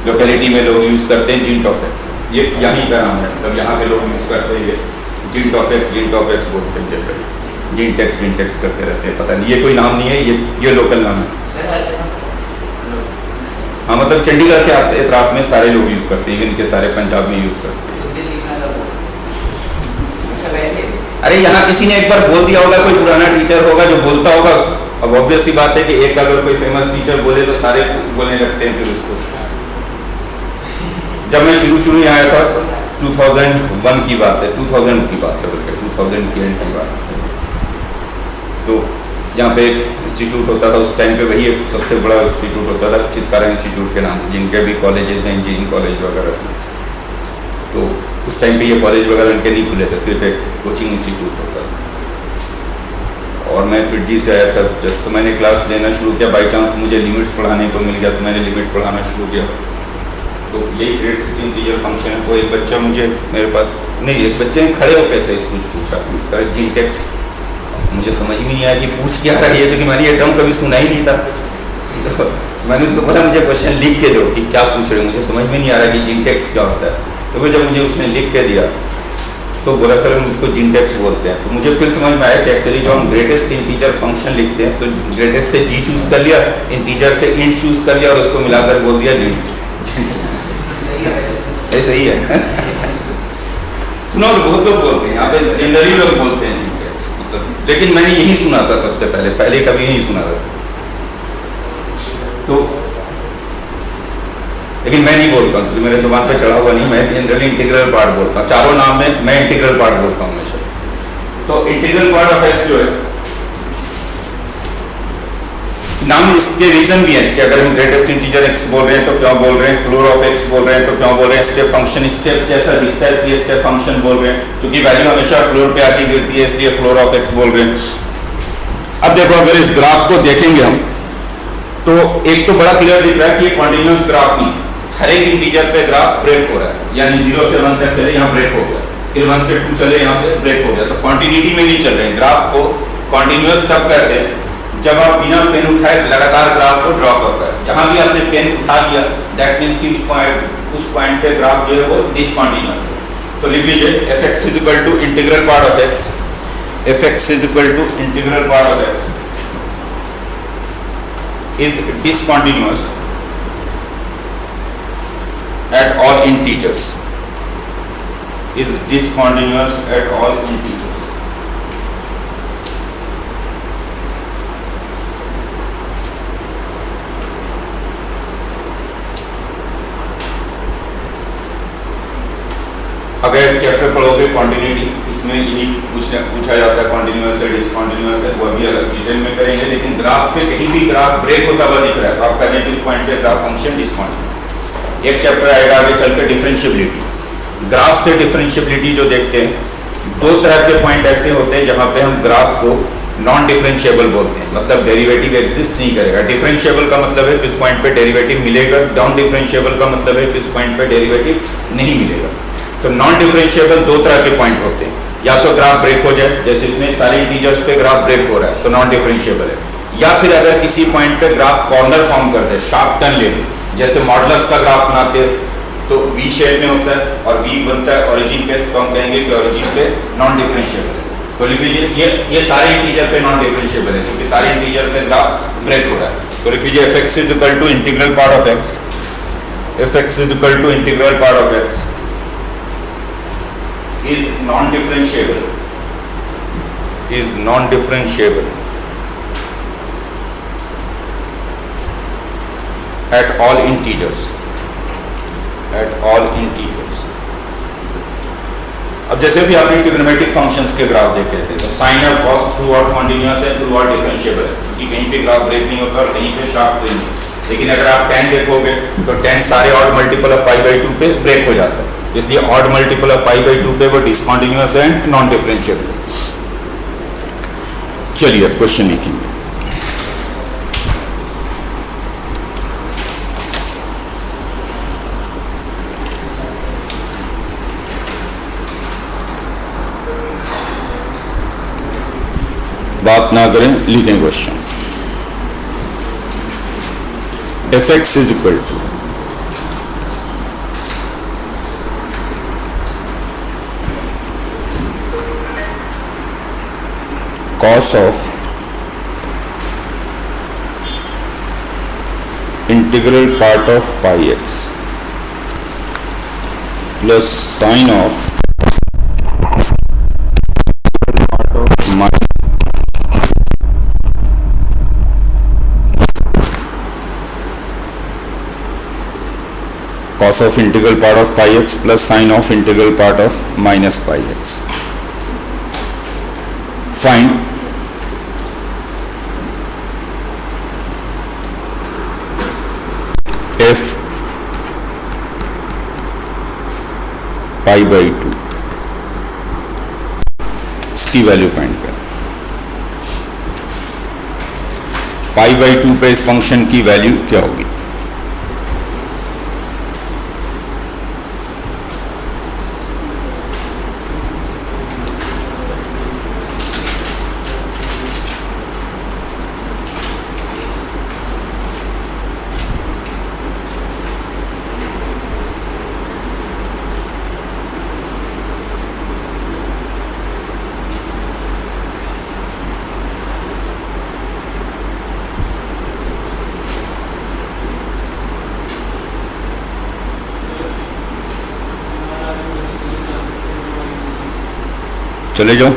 लोकेलिटी में लोग यूज करते हैं, जिंट ऑफ एक्स। ये यहीं का नाम है, मतलब यहाँ के लोग यूज करते हैं ये जिंट ऑफ एक्स बोलते हैं, जनरली जिंट एक्स करते रहते हैं। पता नहीं, ये कोई नाम नहीं है, ये लोकल नाम है। हाँ, मतलब चंडीगढ़ के एतराफ में सारे लोग यूज करते हैं, इनके सारे पंजाब में यूज करते हैं। अरे यहाँ किसी ने एक बार बोल दिया होगा, कोई पुराना टीचर होगा जो बोलता होगा। अब ऑब्वियस सी बात है कि एक अगर कोई फेमस टीचर बोले तो सारे बोलने लगते हैं फिर उसको। जब मैं शुरू यहाँ आया था 2001 की बात है, 2000 की बात है, बल्कि 2000 की एंड की बात है। तो यहाँ पे एक इंस्टीट्यूट होता था उस टाइम पे, वही एक सबसे बड़ा इंस्टीट्यूट होता था, चित्कारा इंस्टीट्यूट के नाम से, जिनके भी कॉलेजेस हैं, इंजीनियरिंग कॉलेज वगैरह। तो उस टाइम पे ये कॉलेज वगैरह इनके नहीं खुले थे, सिर्फ एक कोचिंग इंस्टीट्यूट होता था। और मैं फिर जी से आया था जस्ट, तो मैंने क्लास लेना शुरू किया। बाई चांस मुझे लिमिट्स पढ़ाने को मिल गया तो मैंने लिमिट पढ़ाना शुरू किया। तो यही ग्रेटेस्ट इंटीजर फंक्शन है। वो एक बच्चा मुझे मेरे पास नहीं, एक बच्चे ने खड़े होकर ऐसे कुछ पूछा सर जिनटेक्स, मुझे समझ ही नहीं आया कि पूछ क्या रहा है, क्योंकि मैंने ये टर्म कभी सुना ही नहीं था। तो मैंने उसको बोला मुझे क्वेश्चन लिख के दो कि क्या पूछ रहे हो, मुझे समझ में नहीं आ रहा कि जिनटेक्स क्या होता है। तो फिर जब मुझे उसने लिख के दिया तो बोला सर हम उसको जिनटेक्स बोलते हैं। तो मुझे फिर समझ में आया कि एक्चुअली जो हम ग्रेटेस्ट इंटीजर फंक्शन लिखते हैं, तो ग्रेटेस्ट से जी चूज कर लिया, इंटीजर से इंट चूज कर लिया और उसको मिलाकर बोल दिया जिन। ऐसे ही है। सुनो बहुत लोग बोलते हैं, यहाँ पे जनरली लोग बोलते हैं जिनटेक्स, मतलब लेकिन मैंने यही सुना था सबसे पहले कभी यही सुना था। तो लेकिन मैं नहीं बोलता हूँ, क्योंकि मेरे जुबान पे चढ़ा हुआ नहीं, मैं जनरली इंटीग्रल पार्ट बोलता हूँ। चारों नाम में मैं इंटीग्रल पार्ट बोलता हूँ हमेशा। तो इंटीग्रल पार्ट ऑफ एक्स जो है, नाम इसके रीजन भी है कि अगर हम ग्रेटेस्ट इंटीजर एक्स बोल रहे हैं तो क्या बोल रहे हैं, फ्लोर ऑफ एक्स बोल रहे हैं तो क्या बोल रहे हैं, स्टेप फंक्शन स्टेप जैसा दिखता है इसलिए स्टेप फंक्शन बोल रहे हैं, क्योंकि वैल्यू हमेशा फ्लोर पे आती गिरती है इसलिए फ्लोर ऑफ एक्स बोल रहे हैं। अब देखो अगर इस ग्राफ को देखेंगे हम तो एक तो बड़ा क्लियर दिख रहा है कि ये कॉन्टिन्यूस ग्राफ नहीं, हर एक इंटीजर पे ग्राफ ब्रेक हो रहा है, यानी 0 से 1 तक चले यहाँ ब्रेक हो गया, फिर 1 से 2 चले यहाँ पे ब्रेक हो गया। तो कॉन्टिन्यूटी में नहीं चल रहे हैं। ग्राफ को कॉन्टिन्यूस तब कहते हैं जब आप बिना पेन उठाए लगातार ग्राफ को ड्रॉ करता है। जहां भी आपने पेन उठा दिया दैट मीन्स कि उस पॉइंट पे ग्राफ जो है वो डिसकॉन्टिन्यूअस है। तो लिख लीजिए f x is equal to integral part of x, f x is equal to integral part of x is discontinuous at all integers, is discontinuous at all integers. अगर चैप्टर पढ़ोगे कॉन्टिन्यूटी, इसमें यही पूछा जाता है कॉन्टिन्यूअस है डिसकॉन्टिन्यूअस है, वो अभी अलग डिटेल में करेंगे। लेकिन ग्राफ पे कहीं भी ग्राफ ब्रेक होता हुआ दिख रहा है तो आप कह दें कि उस पॉइंट पे ग्राफ फंक्शन डिसकॉन्टिन्यूअस। एक चैप्टर आएगा आगे चलकर डिफरेंशिएबिलिटी। ग्राफ से डिफरेंशिएबिलिटी जो देखते हैं, दो तरह के पॉइंट ऐसे होते हैं जहां पे हम ग्राफ को नॉन डिफरेंशिएबल बोलते हैं, मतलब डेरिवेटिव एग्जिस्ट नहीं करेगा। डिफरेंशिएबल का मतलब है कि उस पॉइंट पे डेरिवेटिव मिलेगा, नॉन डिफरेंशिएबल का मतलब है कि उस पॉइंट पे डेरिवेटिव नहीं मिलेगा। तो नॉन डिफरेंशिएबल दो तरह के पॉइंट होते हैं, या तो ग्राफ ब्रेक हो जाए, जैसे इसमें सारे इंटीजर्स पे ग्राफ ब्रेक हो रहा है तो नॉन डिफरेंशिएबल है, या फिर अगर किसी पॉइंट पे ग्राफ कॉर्नर फॉर्म कर दे, शार्प टर्न ले ले, जैसे मॉडुलस का ग्राफ बनाते हैं तो वी शेप में होता है और वी बनता है ओरिजिन पे, तो हम कहेंगे कि ओरिजिन पे नॉन डिफरेंशिएबल है। तो लिख लीजिए ये सारे इंटीजर पे नॉन डिफरेंशिएबल है, क्योंकि सारे इंटीजर पे ग्राफ ब्रेक हो रहा है। तो लिख लीजिए f x is equal to integral part of x, f x is equal to integral part of x is non-differentiable, is non-differentiable at all integers, at all integers। अब जैसे भी आपने ट्रिग्नोमेट्रिक फंक्शंस के ग्राफ देखे थे, तो साइन और कॉस थ्रू आउट कॉन्टिन्यूअस है, थ्रू आउट डिफरेंशिएबल है, क्योंकि कहीं पे ग्राफ ब्रेक नहीं होता और कहीं पे शार्प नहीं। लेकिन अगर आप tan देखोगे तो tan सारे odd multiple of pi by 2 पे ब्रेक हो जाता है, इसलिए odd multiple of pi by 2 पे वो डिसकॉन्टिन्यूअस एंड नॉन डिफरेंशिएबल। चलिए अब क्वेश्चन लिखेंगे। बात ना करें, लिखें question. F x is equal to cos of integral part of pi x plus sine of part of minus cos of integral part of pi x plus sine of integral part of minus pi x. Find f pi by 2, इसकी वैल्यू फाइंड कर। पाई बाई 2 पे इस फंक्शन की वैल्यू क्या होगी? चले जाओ।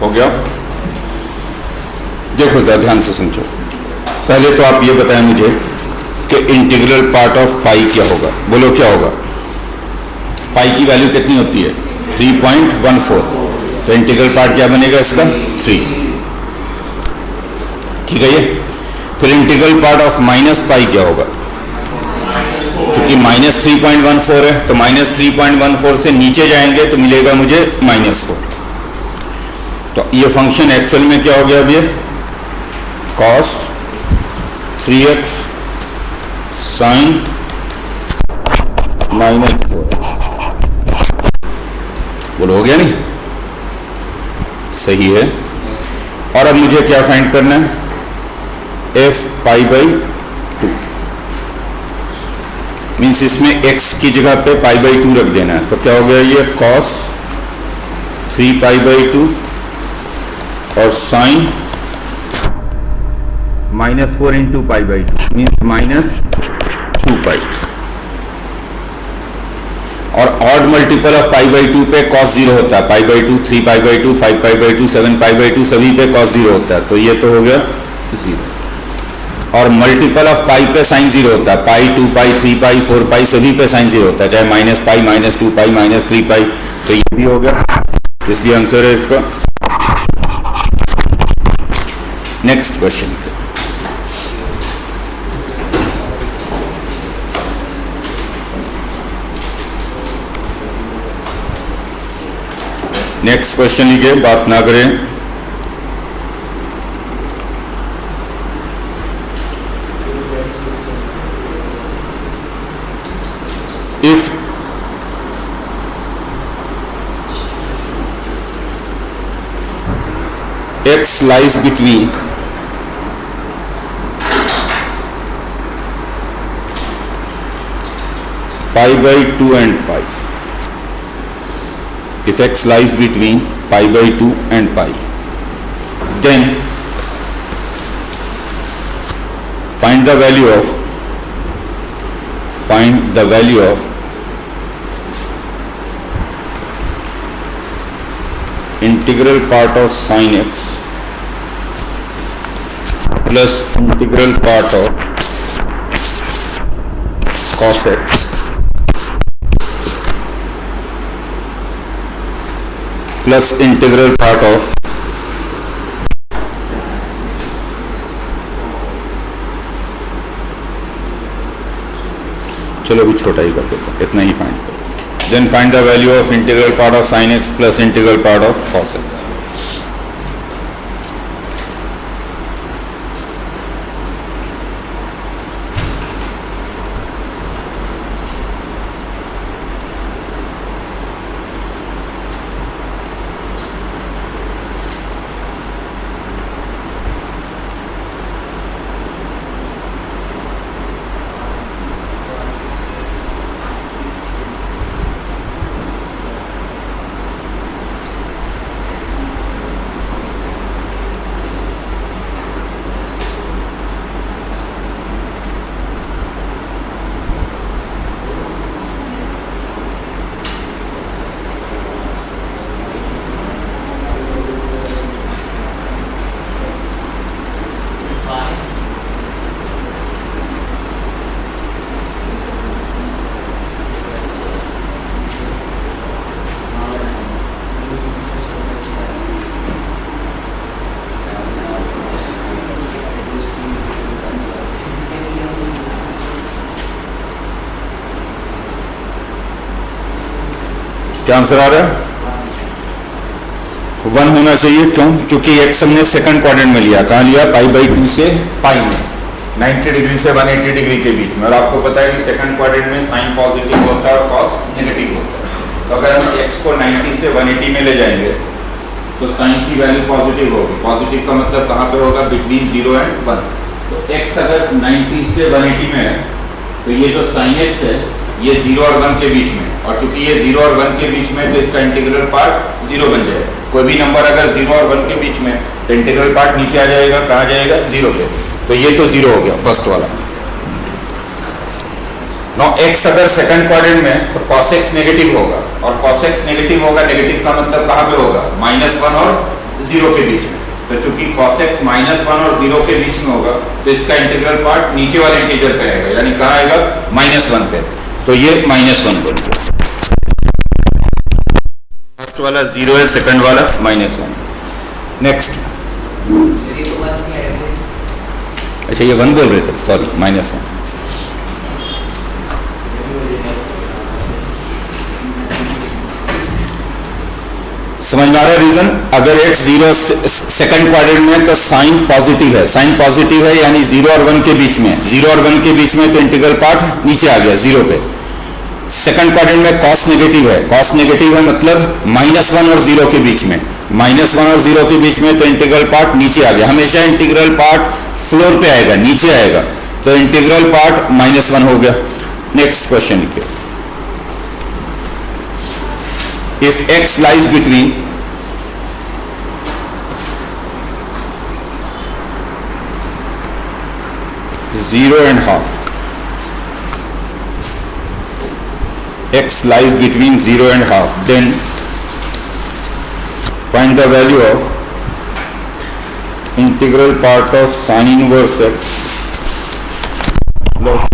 हो गया? देखो जरा ध्यान से समझो। पहले तो आप ये बताएं मुझे कि इंटीग्रल पार्ट ऑफ पाई क्या होगा। बोलो क्या होगा? पाई की वैल्यू कितनी होती है? 3.14। तो इंटीग्रल पार्ट क्या बनेगा इसका? 3। ठीक है ये। फिर integral part of minus pi क्या होगा? क्योंकि माइनस 3.14 है तो माइनस 3.14 से नीचे जाएंगे तो मिलेगा मुझे -4। तो ये फंक्शन एक्चुअल में क्या हो गया? अब ये cos 3x sin -4। बोलो हो गया नहीं? सही है। और अब मुझे क्या फाइंड करना है? f π/2 मीन्स इसमें x की जगह पे π/2 रख देना है। तो क्या हो गया? ये cos 3 π/2 और साइन -4 इंटू π/2 मीन्स -2π। और ऑड मल्टीपल ऑफ π/2 पे cos 0 होता है। π/2, 3 π/2, 5 π/2, 7 π/2 सभी पे cos 0 होता है। तो ये तो हो गया 0। और मल्टीपल ऑफ पाई पे साइन 0 होता है। पाई, 2π, 3π, 4π सभी पे साइन 0 होता है, चाहे -π, -2π, -3π। तो ये भी हो गया, इसलिए आंसर है इसका। Next question. नेक्स्ट क्वेश्चन लिखिए, बात ना करें। If x lies between π/2 and π, if x lies between π/2 and π, then find the value of integral part of sin x plus integral part of cos x plus integral part of चलो अभी छोटा ही कर देता हूं, इतना ही फाइंड करो। Then find the value of integral part of sin x plus integral part of cos x। क्या आंसर आ रहा है? 1 होना चाहिए। क्यों? क्योंकि x हमने सेकंड क्वाड्रेंट में लिया। कहाँ लिया? π/2 से पाई में, 90 डिग्री से 180 डिग्री के बीच में। और आपको पता है कि सेकंड क्वाड्रेंट में साइन पॉजिटिव होता है और कॉस नेगेटिव होता है। तो अगर हम x को 90 से 180 में ले जाएंगे तो साइन की वैल्यू पॉजिटिव होगी। पॉजिटिव का मतलब कहाँ पे होगा? Between 0 and 1। तो x अगर 90 से 180 में है तो ये जो साइन x है ये 0 और 1 के बीच में, और चूंकि ये 0 और 1 के बीच में तो इसका इंटीग्रल पार्ट 0 बन जाएगा। कोई भी नंबर अगर 0 और 1 के बीच में तो इंटीग्रल पार्ट नीचे आ जाएगा। कहाँ जाएगा? 0 पे। तो ये तो 0 हो गया फर्स्ट वाला। नो x अगर सेकंड क्वाड्रेंट में तो cos x नेगेटिव होगा, और cos x नेगेटिव होगा, नेगेटिव का मतलब कहाँ पे होगा? -1 और 0 के बीच में। तो चूंकि cos x -1 और 0 के बीच में होगा तो इसका इंटीग्रल पार्ट नीचे वाले इंटीजर पे आएगा, यानी कहाँ आएगा? -1 पे। तो ये -1 बन गया। फर्स्ट वाला 0 है, सेकंड वाला -1। नेक्स्ट। अच्छा ये 1 बोल रहे थे, सॉरी, -1। समझ में आ रहा है रीजन? अगर x 0 सेकंड क्वाड्रेंट में तो साइन पॉजिटिव है, साइन पॉजिटिव है यानी 0 और 1 के बीच में, 0 और 1 के बीच में तो इंटीग्रल पार्ट नीचे आ गया 0 पे। सेकंड क्वाड्रेंट में कॉस नेगेटिव है, कॉस नेगेटिव है मतलब -1 और 0 के बीच में, -1 और 0 के बीच में तो इंटीग्रल पार्ट नीचे आ गया। हमेशा इंटीग्रल पार्ट फ्लोर पे आएगा, नीचे आएगा, तो इंटीग्रल पार्ट -1 हो गया। नेक्स्ट क्वेश्चन लिखिए। If x lies between zero and half, x lies between 0 and half, then find the value of integral part of sin inverse x plus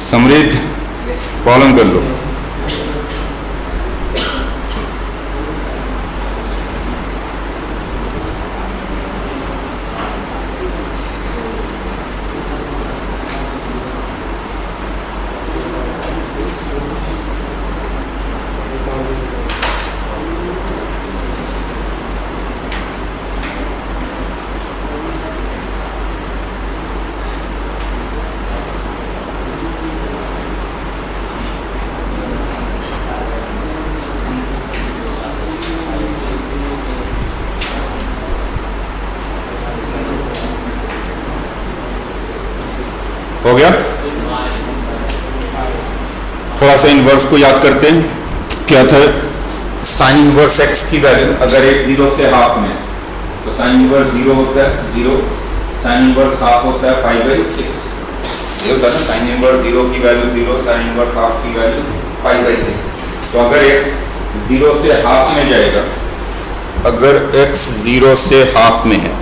समृद्ध प्रॉब्लम कर लो। हो गया? थोड़ा सा इनवर्स को याद करते हैं। क्या था? साइन इनवर्स x की वैल्यू अगर x 0 से हाफ में तो साइन इनवर्स 0 होता है 0, साइन इनवर्स हाफ होता है π/6। ये होता है ना, साइन इनवर्स 0 की वैल्यू 0, साइन इनवर्स हाफ की वैल्यू π/6। तो अगर x 0 से हाफ में जाएगा, अगर x 0 से हाफ में है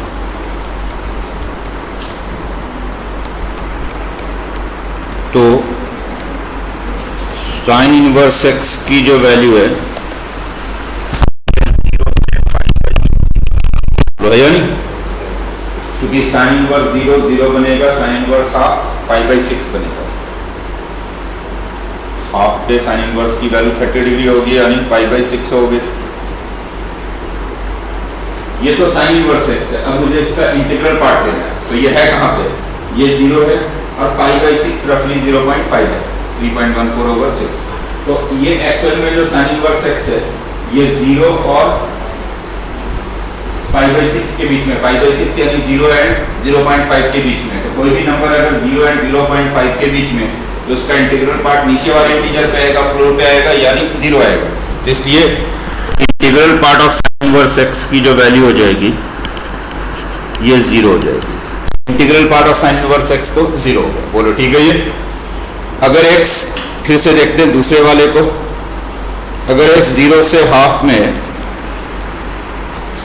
तो साइन इनवर्स x की जो वैल्यू है या नहीं, क्योंकि साइन इनवर्स 0 0 बनेगा, साइन इनवर्स हाफ π/6 बनेगा। हाफ पे साइन इनवर्स की वैल्यू 30 डिग्री होगी, यानी π/6 होगी। ये तो साइन इनवर्स x है। अब मुझे इसका इंटीग्रल पार्ट लेना है, तो ये है कहाँ पे, ये 0 है और π/6 रफली 0.5 है, 3.14/6। तो ये एक्चुअल में जो साइन इनवर्स x है ये 0 और π/6 के बीच में, π/6 यानी 0 एंड 0.5 के बीच में। तो कोई भी नंबर अगर 0 एंड 0.5 के बीच में, तो उसका इंटीग्रल पार्ट नीचे वाले इंटीजर पे आएगा, फ्लोर पे आएगा, यानी 0 आएगा। तो इसलिए integral part of sine inverse x की जो वैल्यू हो जाएगी ये 0 हो जाएगी। Integral part of sine inverse x तो 0 होगा। बोलो ठीक है। ये अगर x, फिर से देखते हैं दूसरे वाले को, अगर x 0 से हाफ में है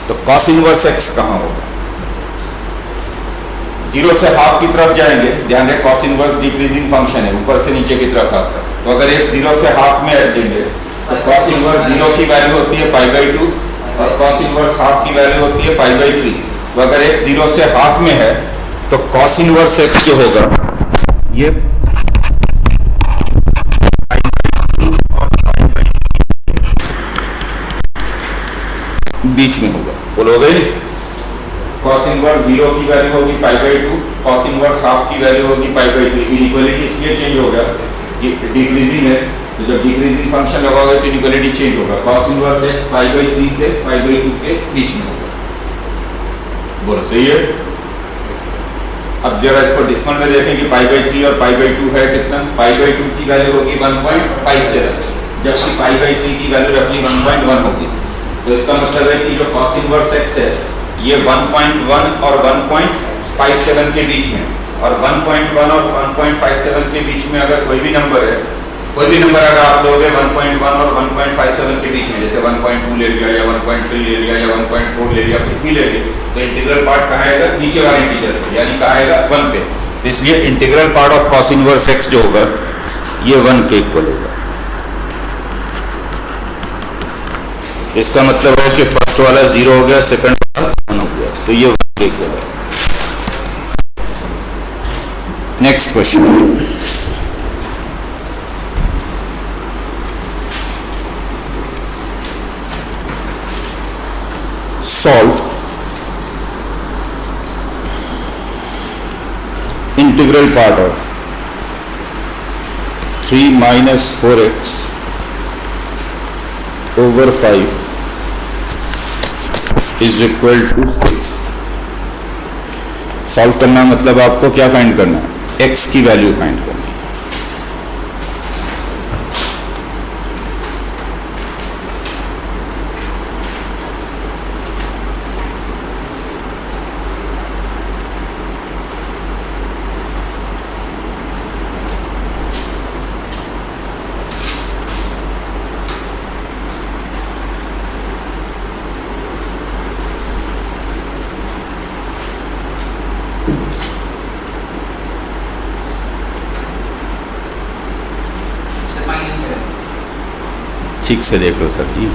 तो cos इनवर्स x कहाँ होगा? 0 से हाफ की तरफ जाएंगे, ध्यान रखें cos इनवर्स डिक्रीजिंग फंक्शन है, ऊपर से नीचे की तरफ आता है। तो अगर x 0 से हाफ में ऐड देंगे तो cos इनवर्स 0 की वैल्यू होती है π/2 और cos इनवर्स हाफ की वैल्यू होती है π/3। तो अगर x 0 से हाफ में है तो cos इनवर्स x जो होगा ये बीच में होगा। बोलो गई। cos इनवर्स 0 की वैल्यू होगी π/2, cos इनवर्स हाफ की वैल्यू होगी π/3। इनइक्वालिटी इसलिए चेंज होगा कि डिक्रीजिंग है, तो जब डिक्रीजिंग फंक्शन लगाओगे तो इनइक्वालिटी चेंज होगा। cos इनवर्स x π/3 से π/2 के बीच में होगा। बोलो सही है। अब जरा इसको डिस्मल में देखें कि π/3 और π/2 है कितना। π/2 की वैल्यू होगी 1.57, जबकि π/3 की वैल्यू रफली 1.1 होगी। तो इसका मतलब है कि जो cos इनवर्स x है ये 1.1 और 1.57 के बीच में, और 1.1 और 1.57 के बीच में अगर कोई भी नंबर है, कोई भी नंबर अगर आप लोगे 1.1 और 1.57 के बीच में, जैसे 1.2 ले लिया या 1.3 ले लिया या 1.4 ले लिया, कुछ भी ले लिया, तो इंटीग्रल पार्ट कहाँ आएगा? नीचे वाले इंटीजर पे, यानी कहाँ आएगा? 1 पे। तो इसलिए integral part of cos inverse x जो होगा ये 1 के इक्वल होगा। इसका मतलब है कि फर्स्ट वाला 0 हो गया, सेकंड वाला 1 हो गया, तो ये 1 के इक्वल है। Next question, solve integral part of 3 - 4x over 5 is equal to 6। Solve करना मतलब आपको क्या फाइंड करना है? x की वैल्यू फाइंड करना है। ठीक से देख लो सर जी।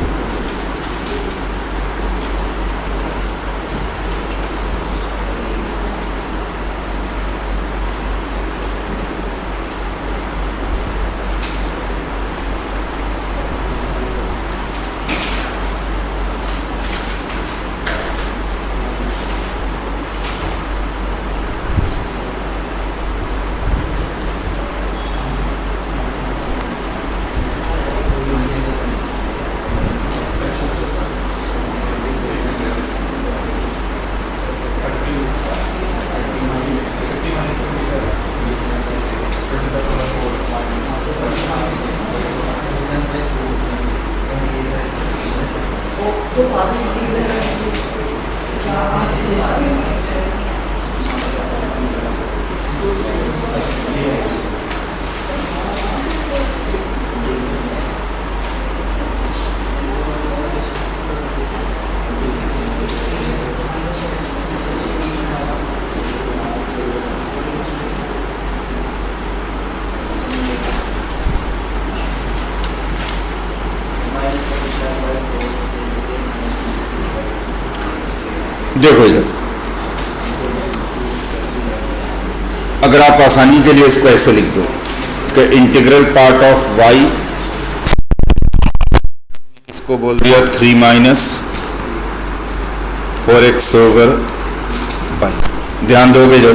देखो इधर, अगर आप आसानी के लिए इसको ऐसे लिख दो, कि इंटीग्रल पार्ट ऑफ y, इसको बोल दिया 3 माइनस 4x ओवर 5। ध्यान दोगे जो,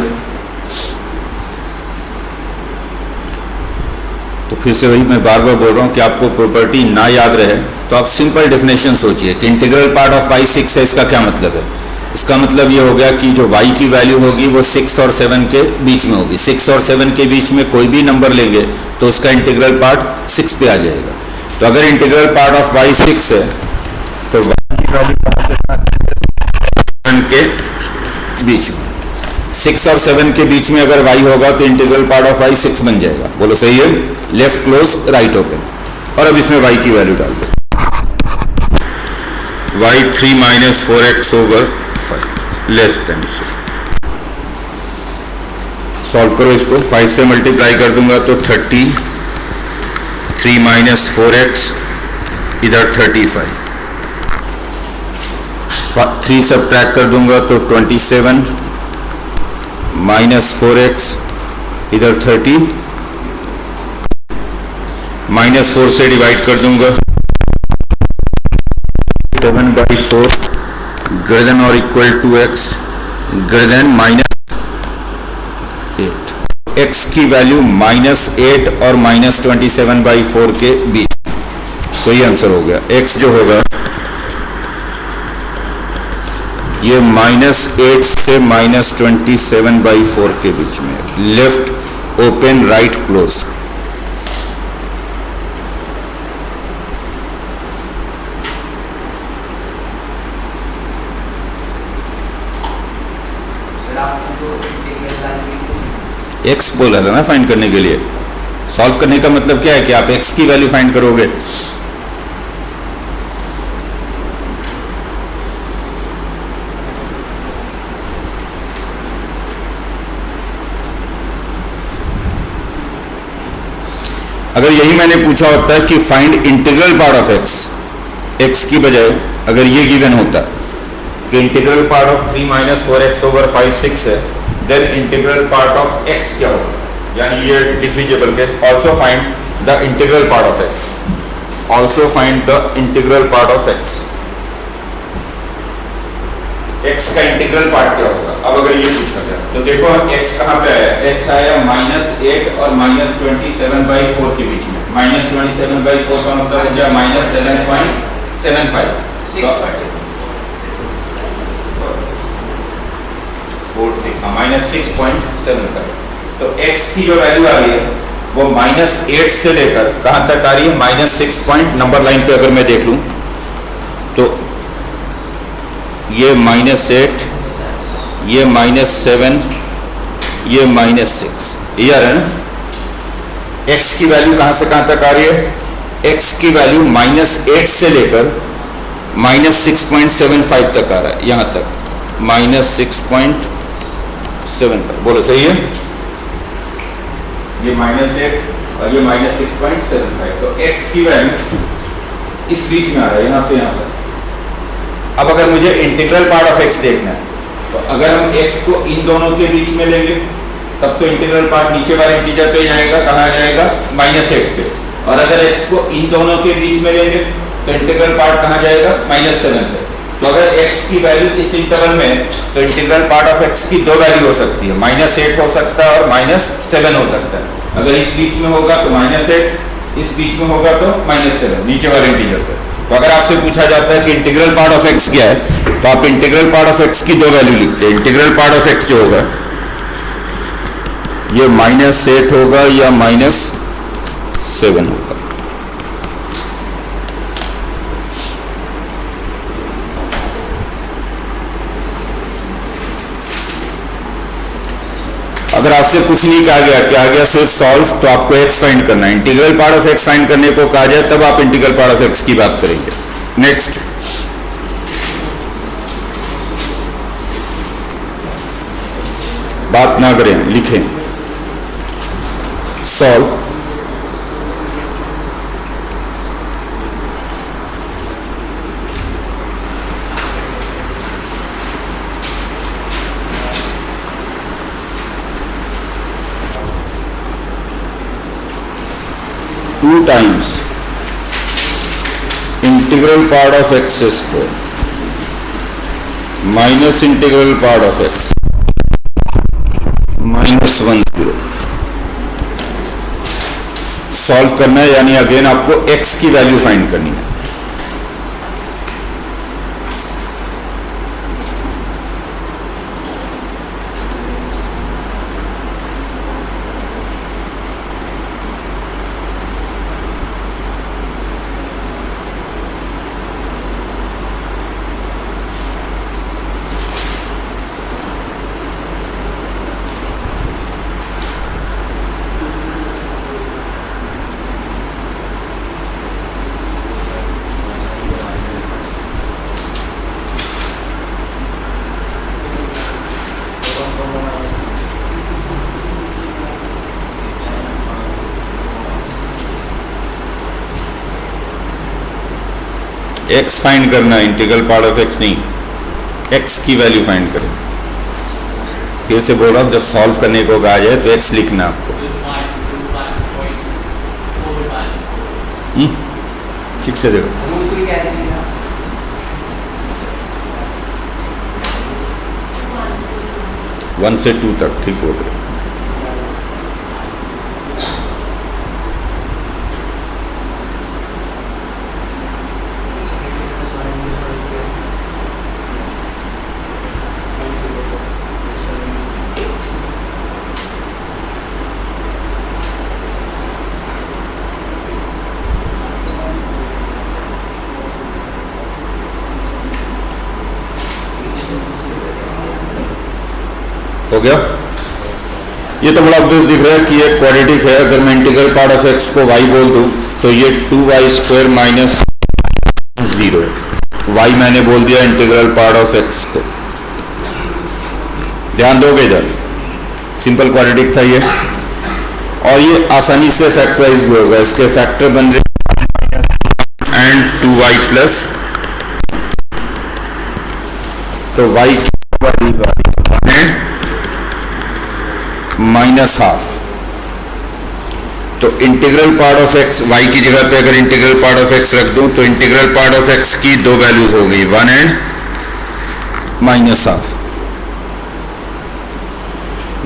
तो फिर से वही मैं बार बार बोल रहा हूँ कि आपको प्रॉपर्टी ना याद रहे तो आप सिंपल डेफिनेशन सोचिए कि इंटीग्रल पार्ट ऑफ y 6 है, इसका क्या मतलब है? इसका मतलब ये हो गया कि जो y की वैल्यू होगी वो 6 और 7 के बीच में होगी। 6 और 7 के बीच में कोई भी नंबर लेंगे तो उसका इंटीग्रल पार्ट 6 पे आ जाएगा। तो अगर इंटीग्रल पार्ट ऑफ y 6 है तो y की वैल्यू के बीच में, 6 और 7 के बीच में अगर y होगा तो इंटीग्रल पार्ट ऑफ y 6 बन जाएगा। बोलो सही है? Left close right open. और अब इसमें y की वैल्यू डाल दो, y 3 minus 4x over 5 less than. Solve करो इसको, 5 से मल्टीप्लाई कर दूंगा तो 30, 3 माइनस 4x इधर 35, 3 सब्ट्रैक्ट कर दूंगा तो 27 माइनस 4x इधर 30, माइनस 4 से डिवाइड कर दूंगा 7/4 ग्रेटर देन और equal to x greater than minus 8। x की वैल्यू -8 और -27/4 के बीच, तो ये आंसर हो गया। x जो होगा ये -8 से -27/4 के बीच में, left open right close. x बोला था ना फाइंड करने के लिए। सॉल्व करने का मतलब क्या है कि आप x की वैल्यू फाइंड करोगे। अगर यही मैंने पूछा होता है कि find integral part of x की बजाय अगर ये गिवन होता कि integral part of 3 minus 4x over 5 6 है, then integral part of x क्या होगा? यानी ये लिख लीजिए, बल्कि also find the integral part of x, also find the integral part of x। x का इंटीग्रल पार्ट क्या होगा? अब अगर ये पूछा जाए तो देखो x कहाँ पे आया? x आया -8 और -27/4 के बीच में। -27/4 का मतलब हो गया -7.75, -6.75। तो x की जो वैल्यू आ रही है वो -8 से लेकर कहां तक आ रही है? -6 पॉइंट, नंबर लाइन पे अगर मैं देख लूं तो ये -8, ये -7, ये -6, ये आ रहा है ना। x की वैल्यू कहां से कहां तक आ रही है? x की वैल्यू -8 से लेकर -6.75 तक आ रहा है, यहां तक -6.75। बोलो सही है? ये -8 और ये -6.75। तो x की वैल्यू इस बीच में आ रहा है, यहां से यहां तक। अब अगर मुझे इंटीग्रल पार्ट ऑफ x देखना है तो अगर हम x को इन दोनों के बीच में लेंगे तब तो इंटीग्रल पार्ट नीचे वाले इंटीजर पे जाएगा, कहाँ आ जाएगा? -8 पे। और अगर x को इन दोनों के बीच में लेंगे तो इंटीग्रल पार्ट कहाँ जाएगा? -7 पे। तो अगर x की वैल्यू इस इंटरवल में, तो इंटीग्रल पार्ट ऑफ x की दो वैल्यू हो सकती है, -8 हो सकता है और -7 हो सकता है। अगर इस बीच में होगा तो -8, इस बीच में होगा तो -7, नीचे वाले इंटीजर पे। तो अगर आपसे पूछा जाता है कि इंटीग्रल पार्ट ऑफ x क्या है, तो आप इंटीग्रल पार्ट ऑफ x की दो वैल्यू लिखते हैं। इंटीग्रल पार्ट ऑफ x जो होगा ये -8 होगा या -7 होगा। अगर आपसे कुछ नहीं कहा गया, क्या गया सिर्फ सॉल्व, तो आपको x फाइंड करना है। Integral part of x find करने को कहा जाए तब आप इंटीग्रल पार्ट ऑफ x की बात करेंगे। नेक्स्ट, बात ना करें, लिखें। Solve 2 times integral part of x square minus integral part of x minus 1 0 solve करना है, यानी अगेन आपको x की वैल्यू फाइंड करनी है। एक्स फाइंड करना है, इंटीग्रल पार्ट ऑफ एक्स नहीं, एक्स की वैल्यू फाइंड करें। फिर से बोल रहा हूं, जब सॉल्व करने को कहा जाए तो एक्स लिखना आपको। ठीक से देखो, 1 से 2 तक ठीक बोल रहे। हो गया? ये तो बड़ा ऑब्वियस दिख रहा है कि ये क्वाड्रेटिक है। अगर मैं इंटीग्रल पार्ट ऑफ एक्स को y बोल दूं तो ये 2y स्क्वायर माइनस 0 है। y मैंने बोल दिया इंटीग्रल पार्ट ऑफ एक्स को। ध्यान दोगे इधर, सिंपल क्वाड्रेटिक था ये, और ये आसानी से फैक्टराइज भी होगा। इसके फैक्टर बन रहे एंड 2y प्लस, तो y माइनस हाफ। तो integral part of x, y की जगह पे अगर इंटीग्रल पार्ट ऑफ एक्स रख दूं तो इंटीग्रल पार्ट ऑफ एक्स की दो वैल्यूज हो गई, 1 and minus half.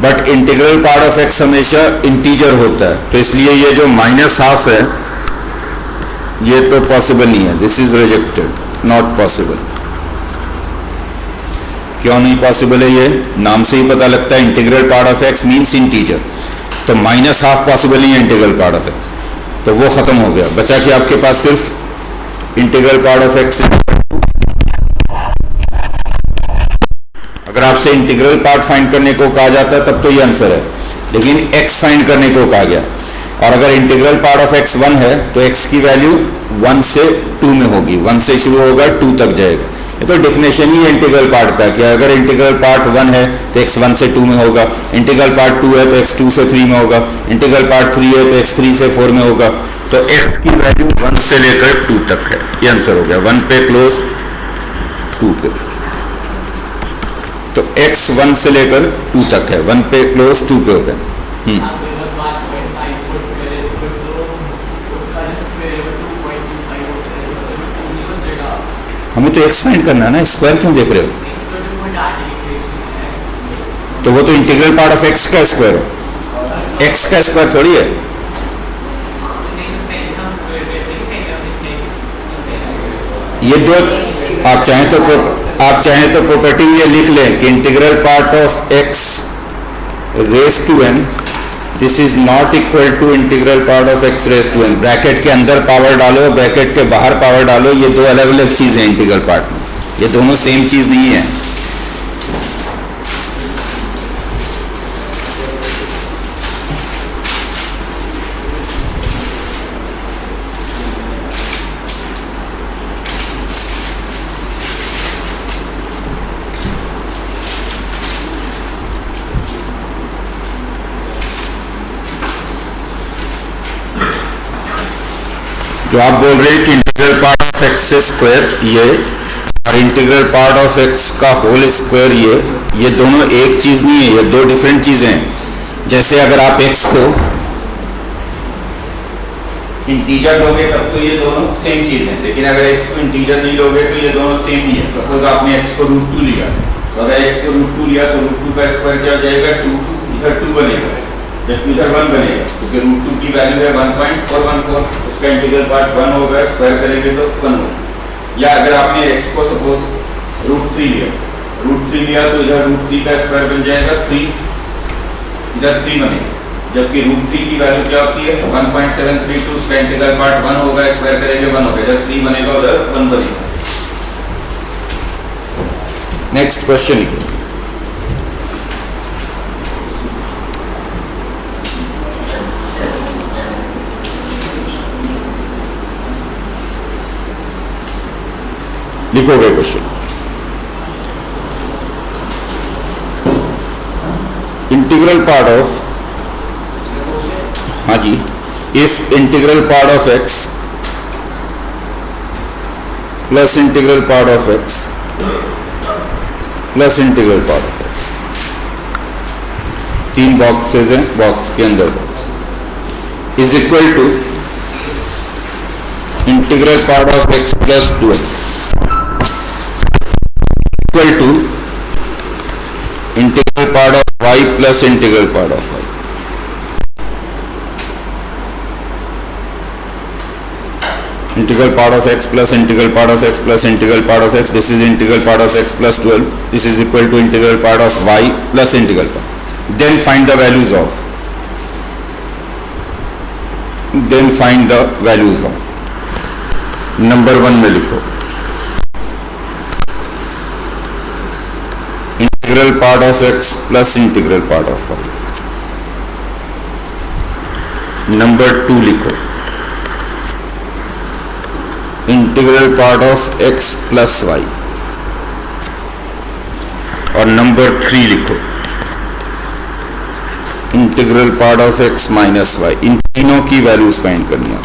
But integral part of x हमेशा इंटीजर होता है, तो इसलिए ये जो माइनस हाफ है ये तो पॉसिबल नहीं है। This is rejected, not possible. क्यों नहीं पॉसिबल है? ये नाम से ही पता लगता है, integral part of x means integer, तो माइनस हाफ पॉसिबल नहीं है इंटीग्रल पार्ट ऑफ एक्स, तो वो खत्म हो गया। बचा कि आपके पास सिर्फ इंटीग्रल पार्ट ऑफ एक्स। अगर आपसे इंटीग्रल पार्ट फाइंड करने को कहा जाता है तब तो ये आंसर है, लेकिन एक्स फाइंड करने को कहा गया, और अगर इंटीग्रल पार्ट ऑफ एक्स 1 है तो एक्स की वैल्यू 1 से 2 में होगी, 1 से शुरू होगा 2 तक जाएगा। ये तो डेफिनेशन ही है इंटीग्रल पार्ट का कि अगर इंटीग्रल पार्ट 1 है तो x 1 से 2 में होगा, इंटीग्रल पार्ट 2 है तो x 2 से 3 में होगा, इंटीग्रल पार्ट 3 है तो x 3 से 4 में होगा। तो x की वैल्यू 1 से लेकर 2 तक है, ये आंसर हो गया। 1 पे क्लोज 2 पे, तो x 1 से लेकर 2 तक है, 1 पे क्लोज 2 पे होता है। हमें तो एक्स फाइंड करना है ना, स्क्वायर क्यों देख रहे हो? तो वो तो इंटीग्रल पार्ट ऑफ एक्स का स्क्वायर है, एक्स का स्क्वायर थोड़ी है। ये दो आप चाहें तो प्रॉपर्टी ये लिख लें कि integral part of x raise to n, this is not equal to integral part of x raise to n. Bracket के अंदर पावर डालो, ब्रैकेट के बाहर पावर डालो, ये दो अलग अलग चीजें हैं इंटीग्रल पार्ट में, ये दोनों सेम चीज नहीं है। जो आप बोल रहे हैं कि integral part of x square ये और इंटीग्रल पार्ट ऑफ एक्स का होल स्क्वायर ये दोनों एक चीज नहीं है, ये दो डिफरेंट चीजें हैं। जैसे अगर आप एक्स को इंटीजर लोगे तब तो ये दोनों सेम चीज है, लेकिन अगर x को इंटीजर नहीं लोगे तो ये दोनों सेम नहीं है। सपोज आपने x को √2 लिया, तो अगर x को √2 लिया तो √2 का स्क्वायर क्या हो जाएगा 2, इधर 2 बनेगा, जबकि इधर 1 बनेगा, क्योंकि √2 की वैल्यू है 1.414, उसका इंटीग्रल पार्ट 1 होगा, स्क्वायर करेंगे तो 1 होगा। या अगर आपने x को सपोज √3 लिया तो इधर √3 का स्क्वायर बन जाएगा 3, इधर 3 बनेगा, जबकि √3 की वैल्यू क्या होती है 1.732, उसका इंटीग्रल पार्ट 1 होगा, स्क्वायर करेंगे 1 होगा, इधर 3 बनेगा, उधर 1 बनेगा। नेक्स्ट क्वेश्चन लिखोगे क्वेश्चन। इंटीग्रल पार्ट ऑफ, हाँ जी, if integral part of x plus integral part of x plus integral part of x, 3 boxes हैं, बॉक्स के अंदर box, is equal to integral part of x plus 2x equal to integral part of y plus integral part of y। Integral part of x plus integral part of x plus integral part of x, this is integral part of x plus 12, this is equal to integral part of y plus integral part. Then find the values of, number 1 में लिखो integral part of x plus integral part of y। Number 2 लिखो integral part of x plus y। और नंबर 3 लिखो integral part of x minus y। इन तीनों की वैल्यूज फाइंड करनी है।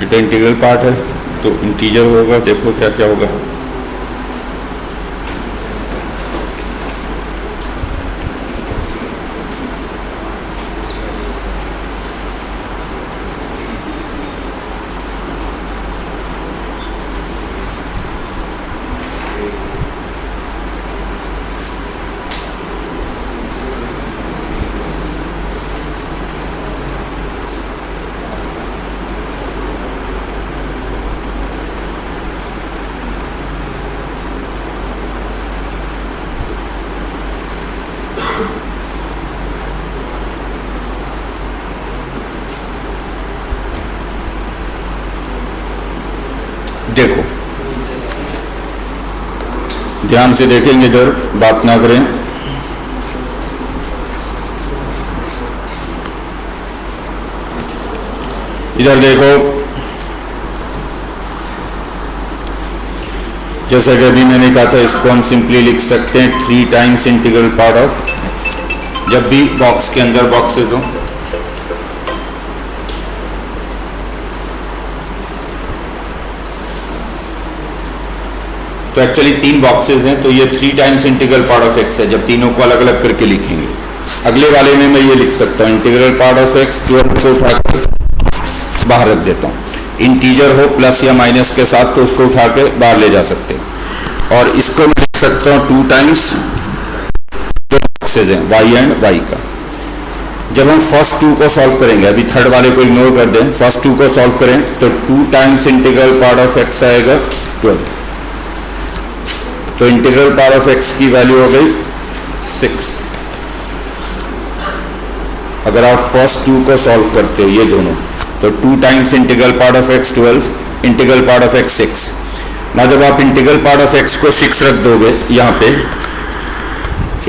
बेटा इंटीग्रल पार्ट है तो इंटीजर होगा, देखो क्या क्या होगा। देखो ध्यान से देखेंगे, इधर बात ना करें। इधर देखो, जैसा कि अभी मैंने कहा था, इसको हम सिंपली लिख सकते हैं 3 times integral part of x। जब भी बॉक्स के अंदर बॉक्सेस हो, तो एक्चुअली 3 बॉक्सेस हैं, तो ये 3 times integral part of x है जब तीनों को अलग अलग करके लिखेंगे। अगले वाले में मैं ये लिख सकता हूँ इंटीग्रल पार्ट ऑफ x, 12 को उठाकर बाहर रख देता हूँ। इंटीजर हो प्लस या माइनस के साथ तो उसको उठा के बाहर ले जा सकते हैं। और इसको मैं लिख सकता हूँ 2 टाइम्स बॉक्सेज हैं y एंड y का। जब हम फर्स्ट 2 को सॉल्व करेंगे, अभी थर्ड वाले को इग्नोर कर दें, फर्स्ट 2 को सॉल्व करें तो 2 times integral part of x आएगा 12। तो इंटीग्रल पार्ट ऑफ x की वैल्यू हो गई 6। अगर आप फर्स्ट 2 को सॉल्व करते हो ये दोनों, तो 2 times integral part of x 12, integral part of x 6। ना जब आप इंटीग्रल पार्ट ऑफ x को 6 रख दोगे, यहाँ पे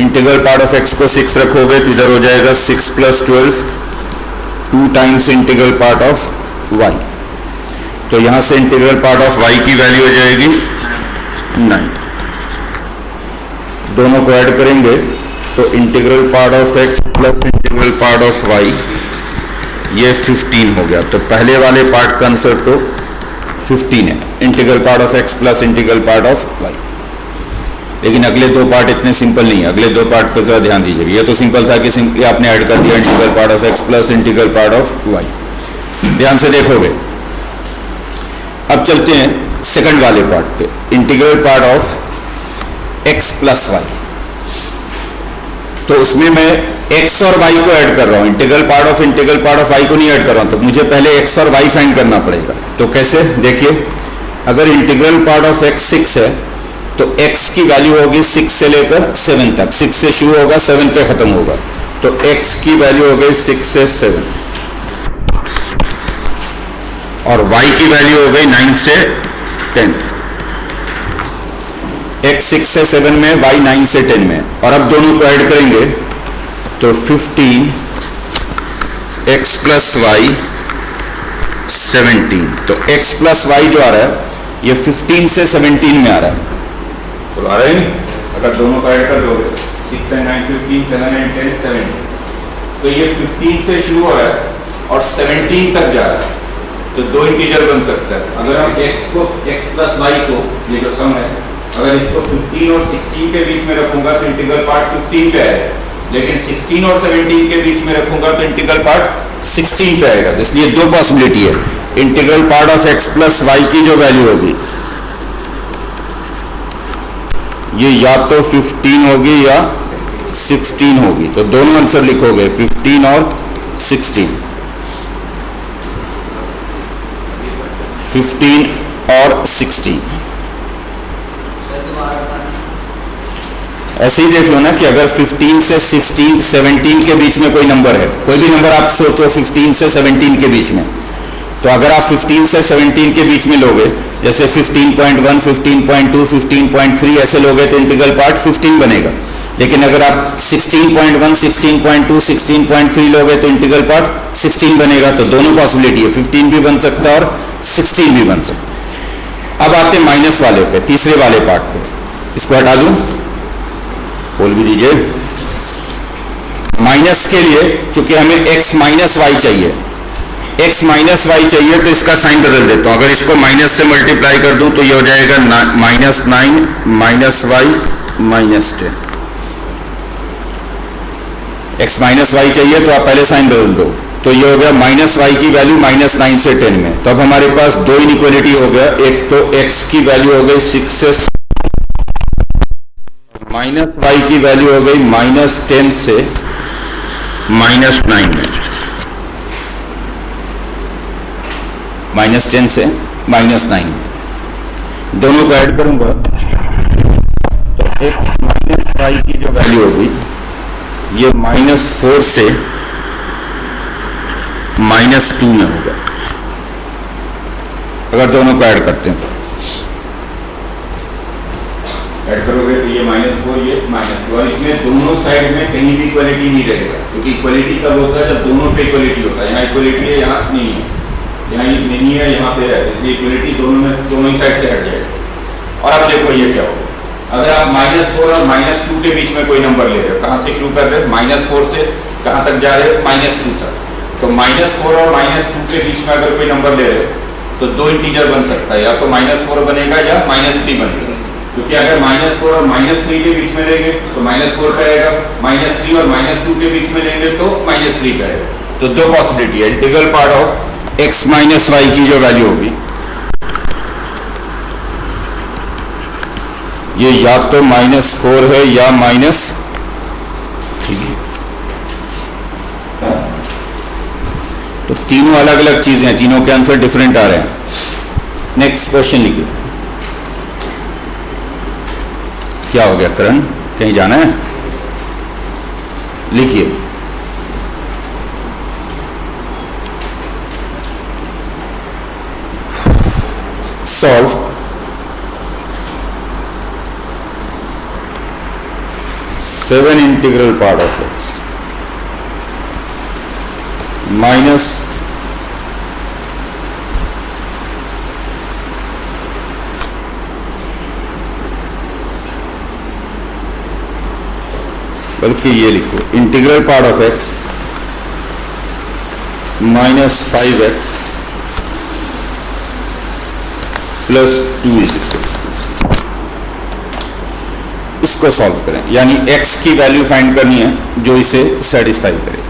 इंटीग्रल पार्ट ऑफ x को 6 रखोगे तो इधर हो जाएगा 6 + 12, 2 times integral part of y। तो यहाँ से इंटीग्रल पार्ट ऑफ y की वैल्यू हो जाएगी 9। दोनों को ऐड करेंगे तो integral part of x plus integral part of y ये 15 हो गया। तो पहले वाले पार्ट का आंसर तो 15 है, integral part of x plus integral part of y। लेकिन अगले 2 पार्ट इतने सिंपल नहीं है, अगले 2 पार्ट पर जरा ध्यान दीजिएगा। ये तो सिंपल था कि सिंपली आपने ऐड कर दिया integral part of x plus integral part of y। ध्यान से देखोगे। अब चलते हैं सेकंड वाले पार्ट पे, integral part of x plus y। तो उसमें मैं x और y को ऐड कर रहा हूं, इंटीग्रल पार्ट ऑफ y को नहीं ऐड कर रहा हूं। तो मुझे पहले x और y फाइंड करना पड़ेगा। तो कैसे, देखिए, अगर इंटीग्रल पार्ट ऑफ x 6 है तो x की वैल्यू होगी 6 से लेकर 7 तक, 6 से शुरू होगा 7 पे खत्म होगा। तो x की वैल्यू हो गई 6 से 7 और y की वैल्यू हो गई 9 से 10। x 6 से 7 में, y 9 से 10 में। और अब दोनों को ऐड करेंगे तो 15 x प्लस y 17। तो x प्लस y जो आ रहा है ये 15 से 17 में आ रहा है। तो आ रहा है नहीं, अगर दोनों को ऐड कर दोगे 6 and 9 15, 7 and 10 17। तो ये 15 से शुरू हो रहा है और 17 तक जा रहा है। तो 2 इंटीजर बन सकता है। अगर हम x प्लस y को, ये जो सम है, अगर इसको 15 और 16 के बीच में रखूंगा तो इंटीग्रल पार्ट 15 पे आएगा, लेकिन 16 और 17 के बीच में रखूंगा तो इंटीग्रल पार्ट 16 पे आएगा। तो इसलिए 2 पॉसिबिलिटी है। Integral part of x plus y की जो वैल्यू होगी ये या तो 15 होगी या 16 होगी। तो दोनों आंसर लिखोगे 15 और 16, 15 और 16। ऐसे ही देख लो ना कि अगर 15 से 16 17 के बीच में कोई नंबर है, कोई भी नंबर आप सोचो 15 से 17 के बीच में, तो अगर आप 15 से 17 के बीच में लोगे, जैसे 15.1, 15.2, 15.3 ऐसे लोगे तो इंटीग्रल पार्ट 15 बनेगा। लेकिन अगर आप 16.1, 16.2, 16.3 लोगे तो इंटीग्रल पार्ट 16 बनेगा। तो दोनों पॉसिबिलिटी है, 15 भी बन सकता है और 16 भी बन सकता है। अब आते हैं माइनस वाले पे, तीसरे वाले पार्ट पे। इसको हटा दूं, बोल भी दीजिए। माइनस के लिए चूंकि हमें x माइनस वाई चाहिए, x माइनस वाई चाहिए, तो इसका साइन बदल देता हूं। अगर इसको माइनस से मल्टीप्लाई कर दूं तो ये हो जाएगा -9 minus y minus 10। x minus y चाहिए तो आप पहले साइन बदल दो, तो ये हो गया माइनस वाई की वैल्यू -9 से 10 में। तो अब हमारे पास 2 इनइक्वालिटी हो गया। एक तो x की वैल्यू हो गई 6 से, माइनस वाई की वैल्यू हो गई -10 से -9 में, -10 से -9 में। दोनों को ऐड करूंगा तो x माइनस वाई की जो वैल्यू होगी ये -4 से -2 में होगा, अगर दोनों को ऐड करते हैं तो। ऐड करोगे तो ये -4 ये -2, और इसमें दोनों साइड में कहीं भी इक्वलिटी नहीं रहेगा, क्योंकि इक्वलिटी तब होता है जब दोनों पे इक्वलिटी होता है। यहाँ इक्वलिटी है, यहाँ नहीं है, यहाँ नहीं है, यहाँ पे है, इसलिए इक्वलिटी दोनों ही साइड से हट जाएगा। और अब देखो ये क्या होगा, अगर आप -4 और -2 के बीच में कोई नंबर ले रहे हो, कहाँ से शुरू कर रहे हो, -4 से कहाँ तक जा रहे हो, -2 तक। तो -4 और -2 के बीच में अगर कोई नंबर ले रहे हो तो दो इंटीजर बन सकता है, या तो -4 बनेगा या -3 बनेगा, क्योंकि अगर -4 और -3 के बीच में लेंगे तो -4 पे आएगा, -3 और -2 के बीच में लेंगे तो -3 पे आएगा। तो दो पॉसिबिलिटी है, integral part of x minus y की जो वैल्यू होगी ये या तो -4 है या -3 है। तो तीनों अलग अलग चीजें हैं, तीनों के आंसर डिफरेंट आ रहे हैं। नेक्स्ट क्वेश्चन लिखिए। क्या हो गया करण, कहीं जाना है? लिखिए। Solve seven integral part of x minus बल्कि ये लिखो integral part of x -5x + 2 इसको सॉल्व करें, यानी x की वैल्यू फाइंड करनी है जो इसे सेटिस्फाई करे।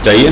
चाहिए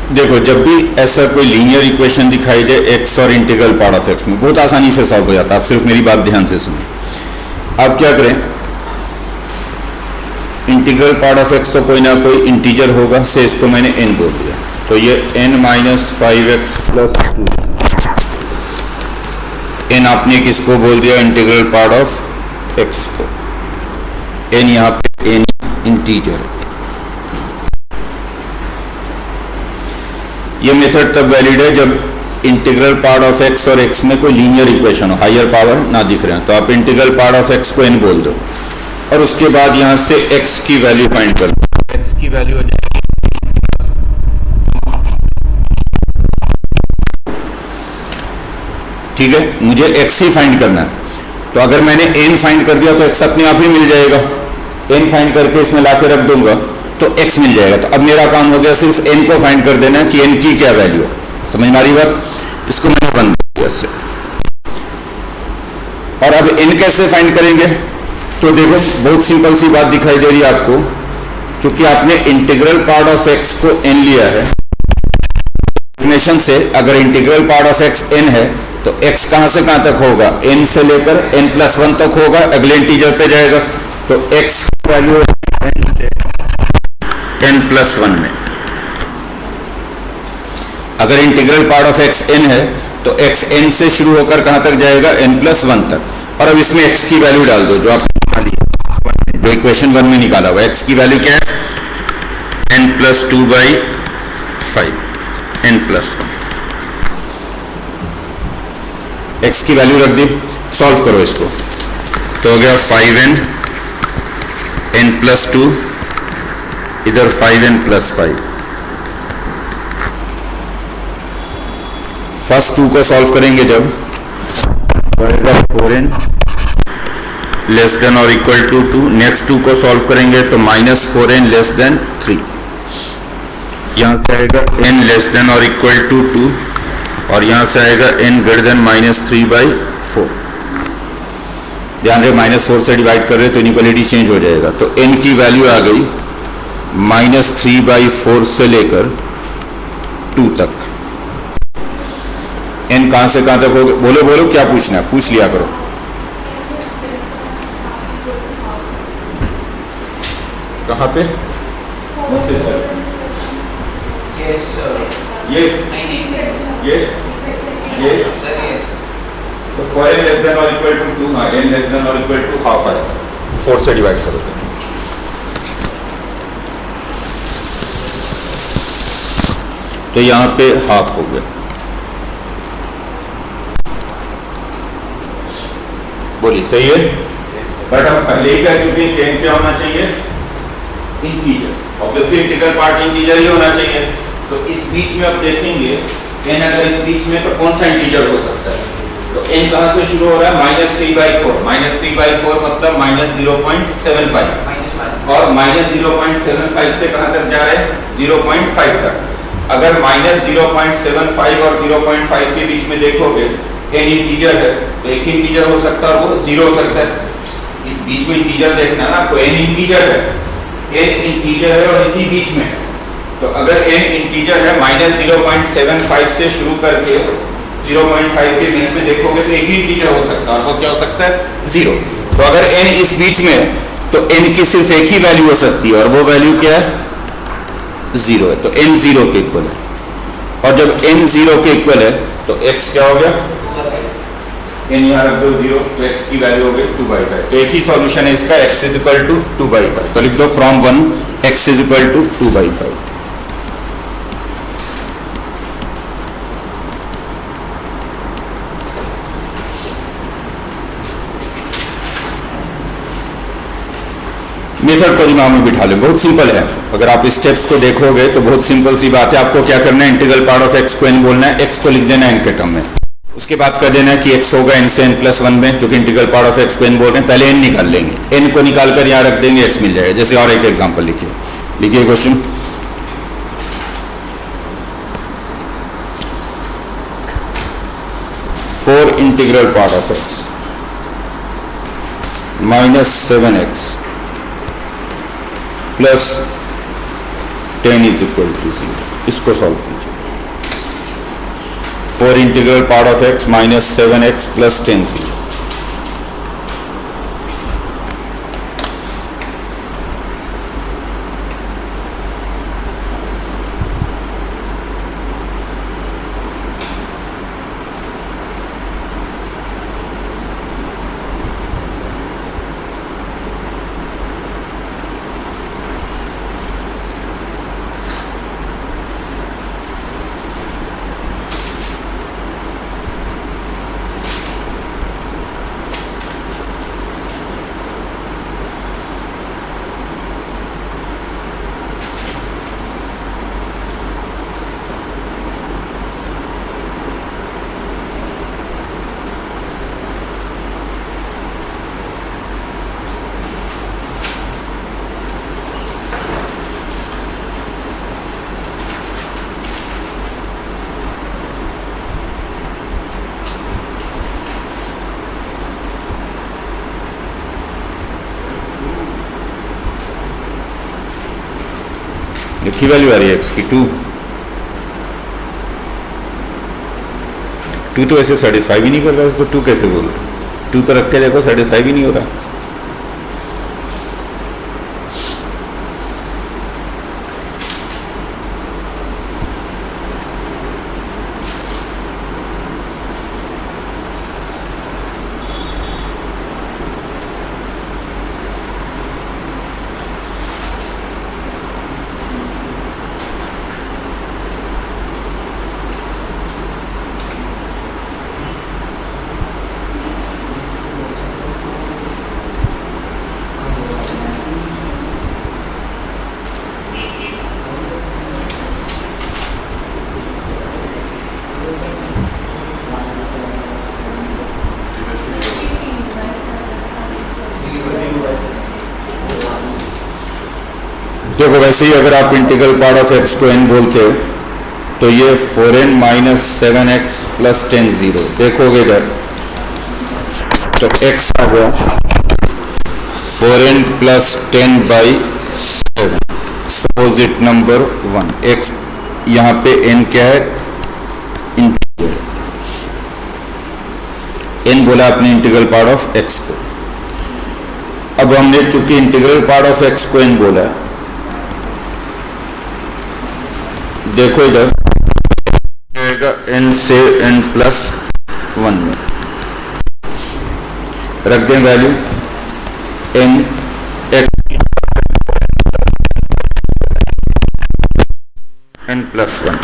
देखो, जब भी ऐसा कोई लीनियर इक्वेशन दिखाई दे एक्स और इंटीग्रल पार्ट ऑफ एक्स में, बहुत आसानी से सॉल्व हो जाता है। आप सिर्फ मेरी बात ध्यान से सुनिए। आप क्या करें, इंटीग्रल पार्ट ऑफ एक्स तो कोई ना कोई इंटीजर होगा, से इसको मैंने n बोल दिया, तो ये n - 5x + 2। n आपने किसको बोल दिया, इंटीग्रल पार्ट ऑफ एक्स को। n यहाँ पे n इंटीजर। ये मेथड तब वैलिड है जब इंटीग्रल पार्ट ऑफ एक्स और एक्स में कोई लीनियर इक्वेशन हो, हायर पावर ना दिख रहे हैं, तो आप इंटीग्रल पार्ट ऑफ एक्स को n बोल दो और उसके बाद यहाँ से x की वैल्यू फाइंड कर लो। x की वैल्यू हो जाएगी ठीक है, मुझे x ही फाइंड करना है। तो अगर मैंने n फाइंड कर दिया तो x अपने आप ही मिल जाएगा, n फाइंड करके इसमें ला के रख दूंगा तो x मिल जाएगा। तो अब मेरा काम हो गया सिर्फ n को फाइंड कर देना कि n की क्या वैल्यू है। समझ में आ रही बात? इसको मैंने बंद किया इससे। और अब n कैसे फाइंड करेंगे? तो देखो बहुत सिंपल सी बात दिखाई दे रही है आपको, क्योंकि आपने इंटीग्रल पार्ट ऑफ x को n लिया है। डेफिनेशन से अगर integral part of x n है तो x कहां से कहां तक होगा? n से लेकर n+1 तक होगा, अगले इंटीजर पे जाएगा। तो x वैल्यू n+1 में। अगर integral part of x n है तो x n से शुरू होकर कहां तक जाएगा? n+1 तक। और अब इसमें x की वैल्यू डाल दो जो आपने निकाली, जो इक्वेशन 1 में निकाला हुआ। x की वैल्यू क्या है? n+2/5 n+1। x की वैल्यू रख दी, सॉल्व करो इसको तो हो गया 5n n+2, इधर 5n+5। फर्स्ट 2 को सॉल्व करेंगे जब 4n लेस देन और इक्वल टू 2, नेक्स्ट 2 को सॉल्व करेंगे तो -4n लेस देन 3। यहां से आएगा n लेस देन और इक्वल टू 2 और यहां से आएगा n ग्रेटर देन -3/4। ध्यान रहे -4 से डिवाइड कर रहे तो इनइक्वालिटी चेंज हो जाएगा। तो n की वैल्यू आ गई -3/4 से लेकर 2 तक। n कहां से कहां तक हो गया? बोलो बोलो क्या पूछना है, पूछ लिया करो। कहां पे? ये तो 4n लेस देन और इक्वल टू 2, हाँ n लेस देन और इक्वल टू हाफ है, 4 से डिवाइड करो तो यहां पे हाफ हो गया। बोलिए सही है? बट हम पहले ही कह चुके हैं n क्या होना चाहिए? Integer. Obviously integral part integer ही होना चाहिए। तो इस बीच में अब देखेंगे n अगर इस बीच में तो कौन सा इंटीजर हो सकता है? तो n कहां से शुरू हो रहा है? -3/4। -3/4 मतलब -0.75 और -0.75 से कहां तक जा रहे हैं? 0.5 तक। अगर -0.75 और 0.5 के बीच में देखोगे n इंटीजर है तो एक ही इंटीजर हो सकता है, वो 0 हो सकता है। इस बीच में इंटीजर देखना है ना आपको, n इंटीजर है, n इंटीजर है और इसी बीच में। तो अगर n इंटीजर है -0.75 से शुरू करके 0.5 के बीच में देखोगे तो एक ही इंटीजर हो सकता है और वो क्या हो सकता है? 0। तो अगर n इस बीच में है तो n की सिर्फ एक ही वैल्यू हो सकती है और वो वैल्यू क्या है? 0 है। तो n 0 के इक्वल है। और जब n 0 के इक्वल है तो x क्या हो गया? n यहाँ रख दो 0 तो x की वैल्यू हो गई 2/5। तो एक ही सॉल्यूशन है इसका, x इज इक्वल टू 2/5। तो लिख दो from 1 x is equal to 2/5। Method को दिमाग में बिठा ले, बहुत सिंपल है। अगर आप स्टेप्स को देखोगे तो बहुत सिंपल सी बात है। आपको क्या करना है? इंटीग्रल पार्ट ऑफ x को n बोलना है, x को लिख देना है n के टर्म में। उसके बाद कर देना है कि x होगा n से n+1 में, जो कि इंटीग्रल पार्ट ऑफ x को n बोल रहे हैं। पहले n निकाल लेंगे, n को निकाल कर यहाँ रख देंगे, x मिल जाएगा। जैसे और एक एग्जाम्पल लिखिए, लिखिए question. For integral part of x -7x plus 10 is equal to 0। इसको सॉल्व कीजिए। For integral part of x -7x plus 10 0। लिखी वैल्यू आ रही है एक्स की 2। 2 तो ऐसे सेटिस्फाई भी नहीं कर रहा, इसको 2 कैसे बोल रहे? 2 तो रख के देखो, सेटिस्फाई भी नहीं हो रहा। देखो वैसे ही अगर आप इंटीग्रल पार्ट ऑफ एक्स को n बोलते हो तो ये 4n माइनस 7x प्लस 10 0 देखोगे इधर तो x आ गया 4n plus 10 by 7 opposite number 1। x यहाँ पे n क्या है? इंटीग्रल n बोला अपने इंटीग्रल पार्ट ऑफ x को। अब हमने चूंकि इंटीग्रल पार्ट ऑफ x को n बोला, देखो इधर जाएगा n से n प्लस 1 में रख दें value n x n plus 1।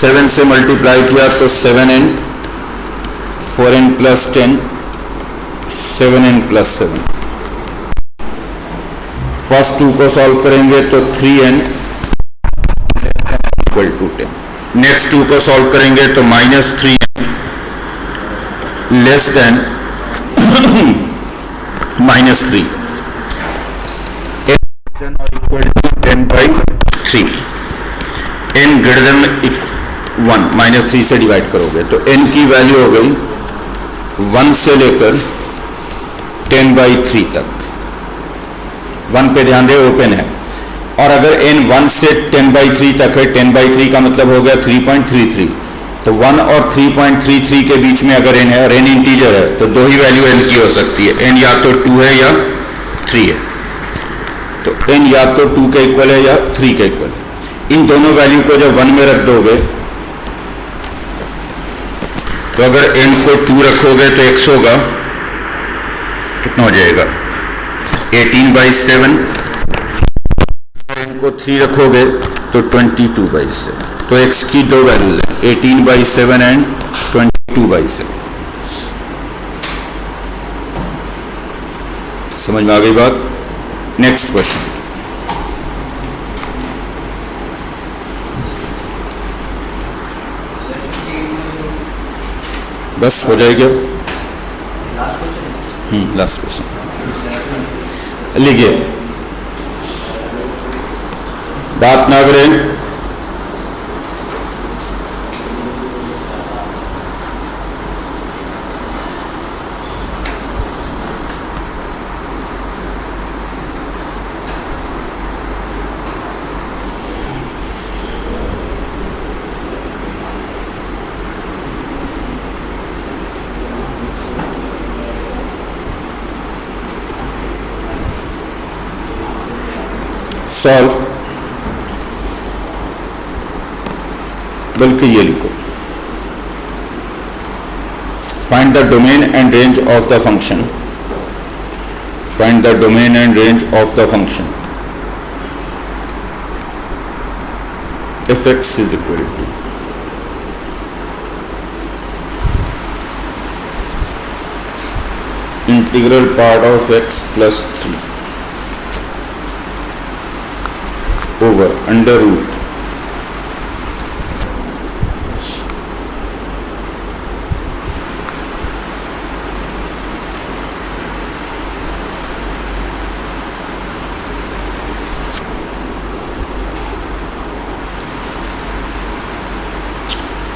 7 से मल्टीप्लाई किया तो 7n 4n plus 10 7n plus 7। First 2 को सॉल्व करेंगे तो 3n इक्वल टू 10। नेक्स्ट 2 को सॉल्व करेंगे तो minus 3 less than minus 3 equal to 10 by 3। n greater than 1 minus 3 से डिवाइड करोगे तो n की वैल्यू हो गई 1 से लेकर 10 बाई 3 तक। 1 पे ध्यान दे, ओपन है। और अगर n 1 से 10 बाई 3 तक है, 10 बाई 3 का मतलब हो गया 3.33, तो 1 और 3.33 के बीच में अगर n है और n इंटीजर है तो दो ही वैल्यू n की हो सकती है, n या तो 2 है या 3 है। तो n या तो 2 के इक्वल है या 3 के इक्वल है। इन दोनों वैल्यू को जब 1 में रख दोगे तो अगर n को 2 रखोगे तो x होगा कितना हो जाएगा 18 बाई 7, को 3 रखोगे तो 22 बाई 7। तो x की दो वैल्यूज हैं 18 बाई 7 एंड 22 बाई 7। समझ में आ गई बात? Next question. बस हो जाएगा। लास्ट क्वेश्चन लिखिए। बात ना करें सॉल्व, बल्कि ये लिखो find the domain and range of the function. Find the domain and range of the function if x is equal to integral part of x plus 3 over under root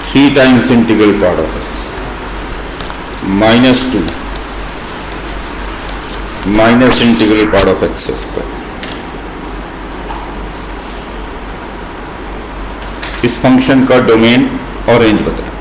three times integral part of x minus 2 minus integral part of x square इस फंक्शन का डोमेन और रेंज बताएं।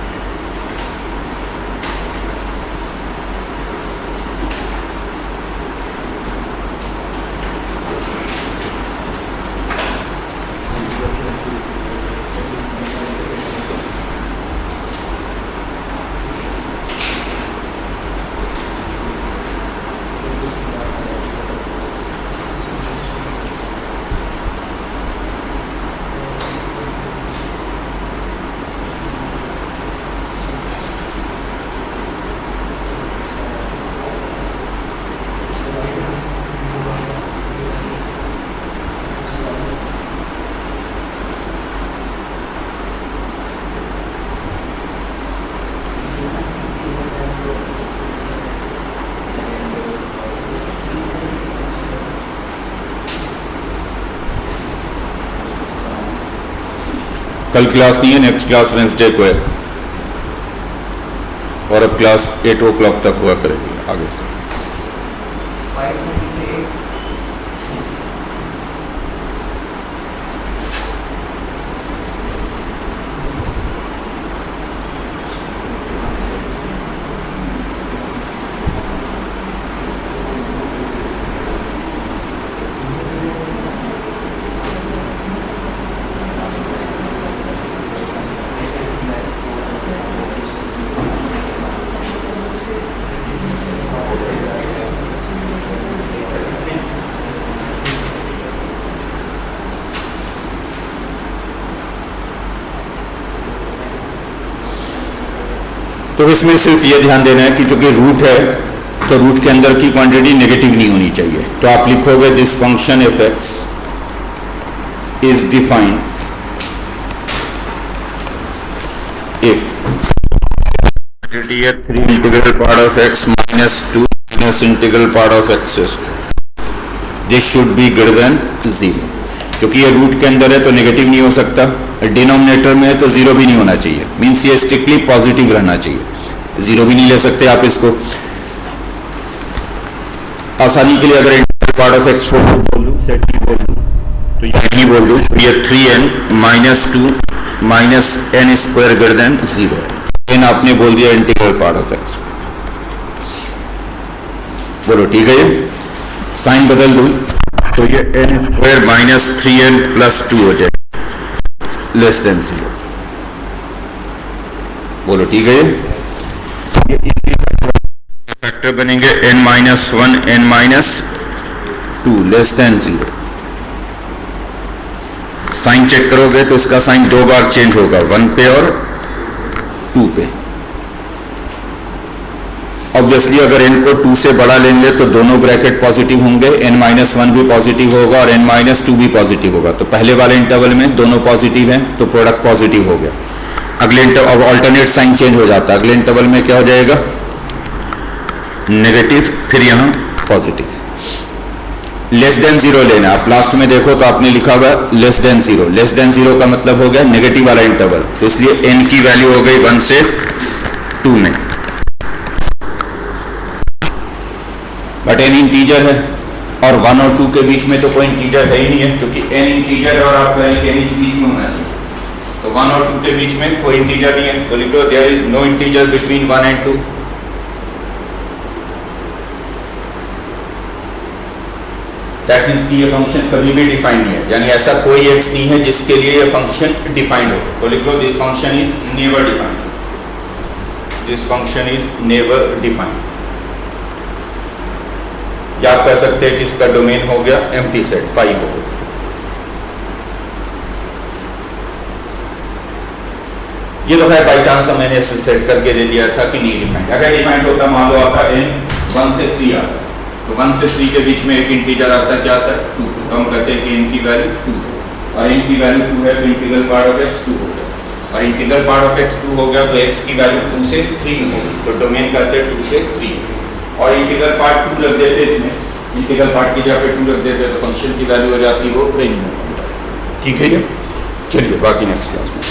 कल क्लास नहीं है, नेक्स्ट क्लास वेंसडे को है और अब क्लास 8 o'clock तक हुआ करेगी आगे से। तो इसमें सिर्फ ये ध्यान देना है कि जो कि रूट है तो रूट के अंदर की क्वांटिटी नेगेटिव नहीं होनी चाहिए। तो आप लिखोगे this function f x is defined if quantity है 3 integral part of x minus 2 minus integral part of x, this should be greater than 0। क्योंकि ये रूट के अंदर है तो नेगेटिव नहीं हो सकता, डिनोमिनेटर में है तो 0 भी नहीं होना चाहिए, मीन्स ये स्ट्रिक्टली पॉजिटिव रहना चाहिए, 0 भी नहीं ले सकते आप इसको। आसानी के लिए अगर इंटीग्रल पार्ट ऑफ एक्स को बोल दूं, सेट की बोल दूं, तो यही बोल दूं ये 3n minus 2 minus n square greater than 0 है। n आपने बोल दिया इंटीग्रल पार्ट ऑफ एक्स। बोलो ठीक है, ये साइन बदल दूं तो ये n square minus 3n plus 2 हो जाए लेस देन 0। बोलो ठीक है, ये फैक्टर बनेंगे n minus 1 n minus 2 less than 0। Sign check करोगे तो इसका साइन 2 बार चेंज होगा, 1 पे और 2 पे। ऑब्वियसली अगर n को 2 से बड़ा लेंगे तो दोनों ब्रैकेट पॉजिटिव होंगे, n माइनस 1 भी पॉजिटिव होगा और n माइनस 2 भी पॉजिटिव होगा। तो पहले वाले इंटरवल में दोनों पॉजिटिव हैं तो प्रोडक्ट पॉजिटिव हो गया। अगले इंटरवल ऑल्टरनेट साइन चेंज हो जाता है, अगले इंटरवल में क्या हो जाएगा नेगेटिव, फिर यहां पॉजिटिव। लेस देन 0 लेना, आप लास्ट में देखो तो आपने लिखा हुआ लेस देन 0। लेस देन 0 का मतलब हो गया नेगेटिव वाला इंटरवल, तो इसलिए n की वैल्यू हो गई 1 से 2 में। बट n इंटीजर है और 1 और 2 के बीच में तो कोई इंटीजर है ही नहीं है, क्योंकि n इंटीजर है और आप कहेंगे n इस बीच में होना चाहिए। तो 1 और 2 के बीच में कोई इंटीजर नहीं है, तो लिख लो there is no integer between 1 and 2। That means कि ये फंक्शन कभी भी डिफाइंड नहीं है, यानी ऐसा कोई x नहीं है जिसके लिए ये फंक्शन डिफाइंड हो। तो लिख लो this function is never defined, this function is never defined. या आप कह सकते हैं कि इसका डोमेन हो गया एम्प्टी सेट, 5 हो गया। ये तो है बाई चांस मैंने सेट करके दे दिया था कि नहीं डिफाइंड। अगर डिफाइंड होता मान लो आता n 1 से 3 आता, तो 1 से 3 के बीच में एक इंटीजर आता, क्या आता है 2, तो हम कहते हैं कि n की वैल्यू 2 और n की वैल्यू 2 है तो इंटीग्रल पार्ट ऑफ x 2 हो गया, और इंटीग्रल पार्ट ऑफ x 2 हो गया तो x की वैल्यू 2 से 3 में होगी, तो डोमेन कहते हैं 2 से 3। और इंटीग्रल पार्ट 2 रख देते इसमें, इंटीग्रल पार्ट की जगह पे 2 रख देते तो फंक्शन की वैल्यू हो जाती है वो रेंज में। ठीक है, ये चलिए बाकी नेक्स्ट क्लास में।